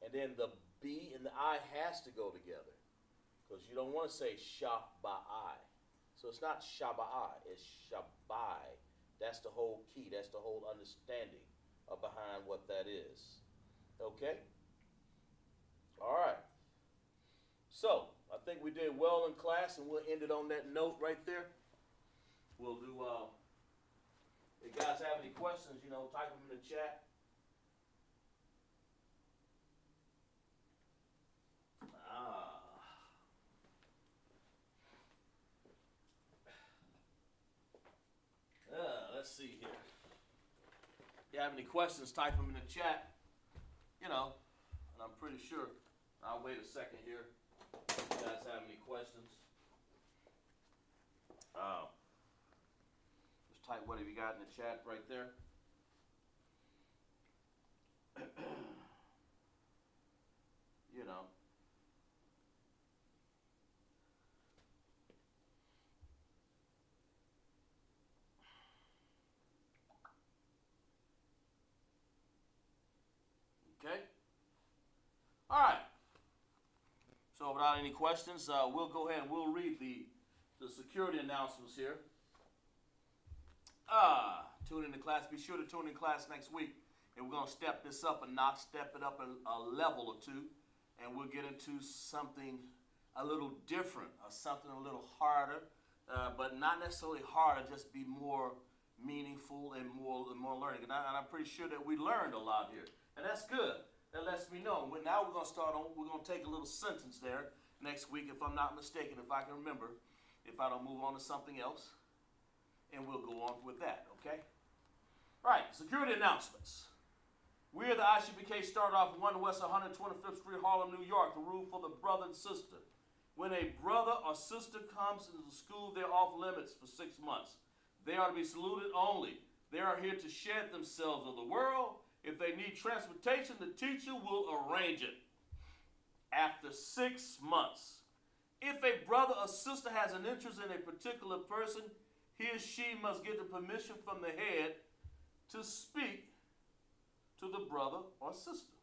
And then the B and the I has to go together. Because you don't want to say sha-ba-I. So it's not sha-ba-I, it's sha-bai. That's the whole key. That's the whole understanding behind what that is. Okay? All right. So, I think we did well in class, and we'll end it on that note right there. We'll do, if you guys have any questions, type them in the chat. let's see here. If you have any questions, type them in the chat. You know, and I'm pretty sure. I'll wait a second here. If you guys have any questions. Just type what have you got in the chat right there. You know. Okay. All right. So without any questions, we'll go ahead and we'll read the security announcements here. Tune in to class. Be sure to tune in class next week. And we're going to step this up a notch, step it up a level or two. And we'll get into something a little different, or something a little harder. But not necessarily harder, just be more meaningful and more learning. And I'm pretty sure that we learned a lot here. And that's good. That lets me know. Now we're going to take a little sentence there next week, if I'm not mistaken, if I can remember, if I don't move on to something else. And we'll go on with that, okay? All right, security announcements. We're the Isupk, start off 1 West 125th Street, Harlem, New York. The rule for the brother and sister. When a brother or sister comes into the school, they're off limits for 6 months. They are to be saluted only. They are here to shed themselves of the world. If they need transportation, the teacher will arrange it. After 6 months, if a brother or sister has an interest in a particular person, he or she must get the permission from the head to speak to the brother or sister.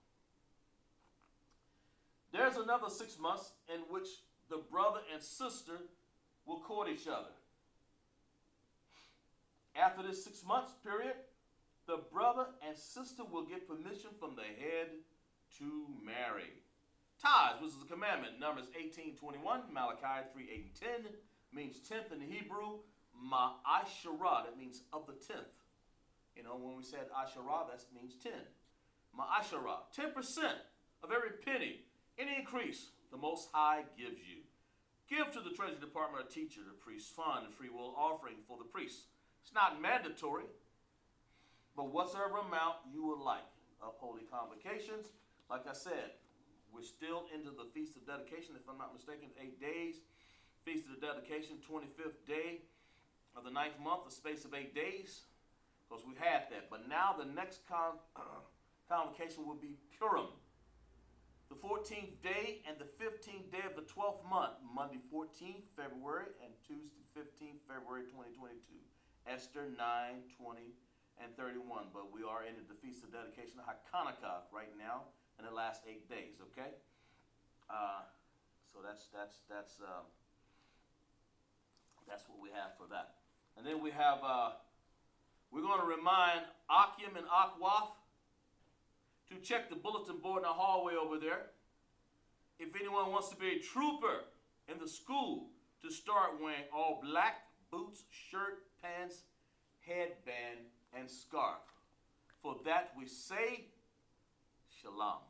There's another 6 months in which the brother and sister will court each other. After this 6 months period, the brother and sister will get permission from the head to marry. Tithes, which is a commandment, Numbers 18:21, Malachi 3:8 and 10, means 10th in the Hebrew. Ma'asharah, that means of the 10th. You know, when we said Asherah, that means 10. Ma'asharah, 10% of every penny, any increase, the Most High gives you. Give to the Treasury Department, a teacher, the priest, fund, and free will offering for the priest. It's not mandatory, but whatsoever amount you would like. Up holy convocations, like I said, we're still into the Feast of Dedication, if I'm not mistaken, 8 days. Feast of the Dedication, 25th day of the 9th month, a space of 8 days, because we had that. But now the next convocation will be Purim, the 14th day and the 15th day of the 12th month, Monday 14th February and Tuesday 15th February 2022. Esther 9, 20, and 31. But we are into the Feast of Dedication of Hanukkah right now in the last 8 days, okay? So that's what we have for that. And then we have, we're going to remind Akim and Akwaf to check the bulletin board in the hallway over there. If anyone wants to be a trooper in the school, to start wearing all black, boots, shirt, pants, headband, and scarf. For that we say, Shalom.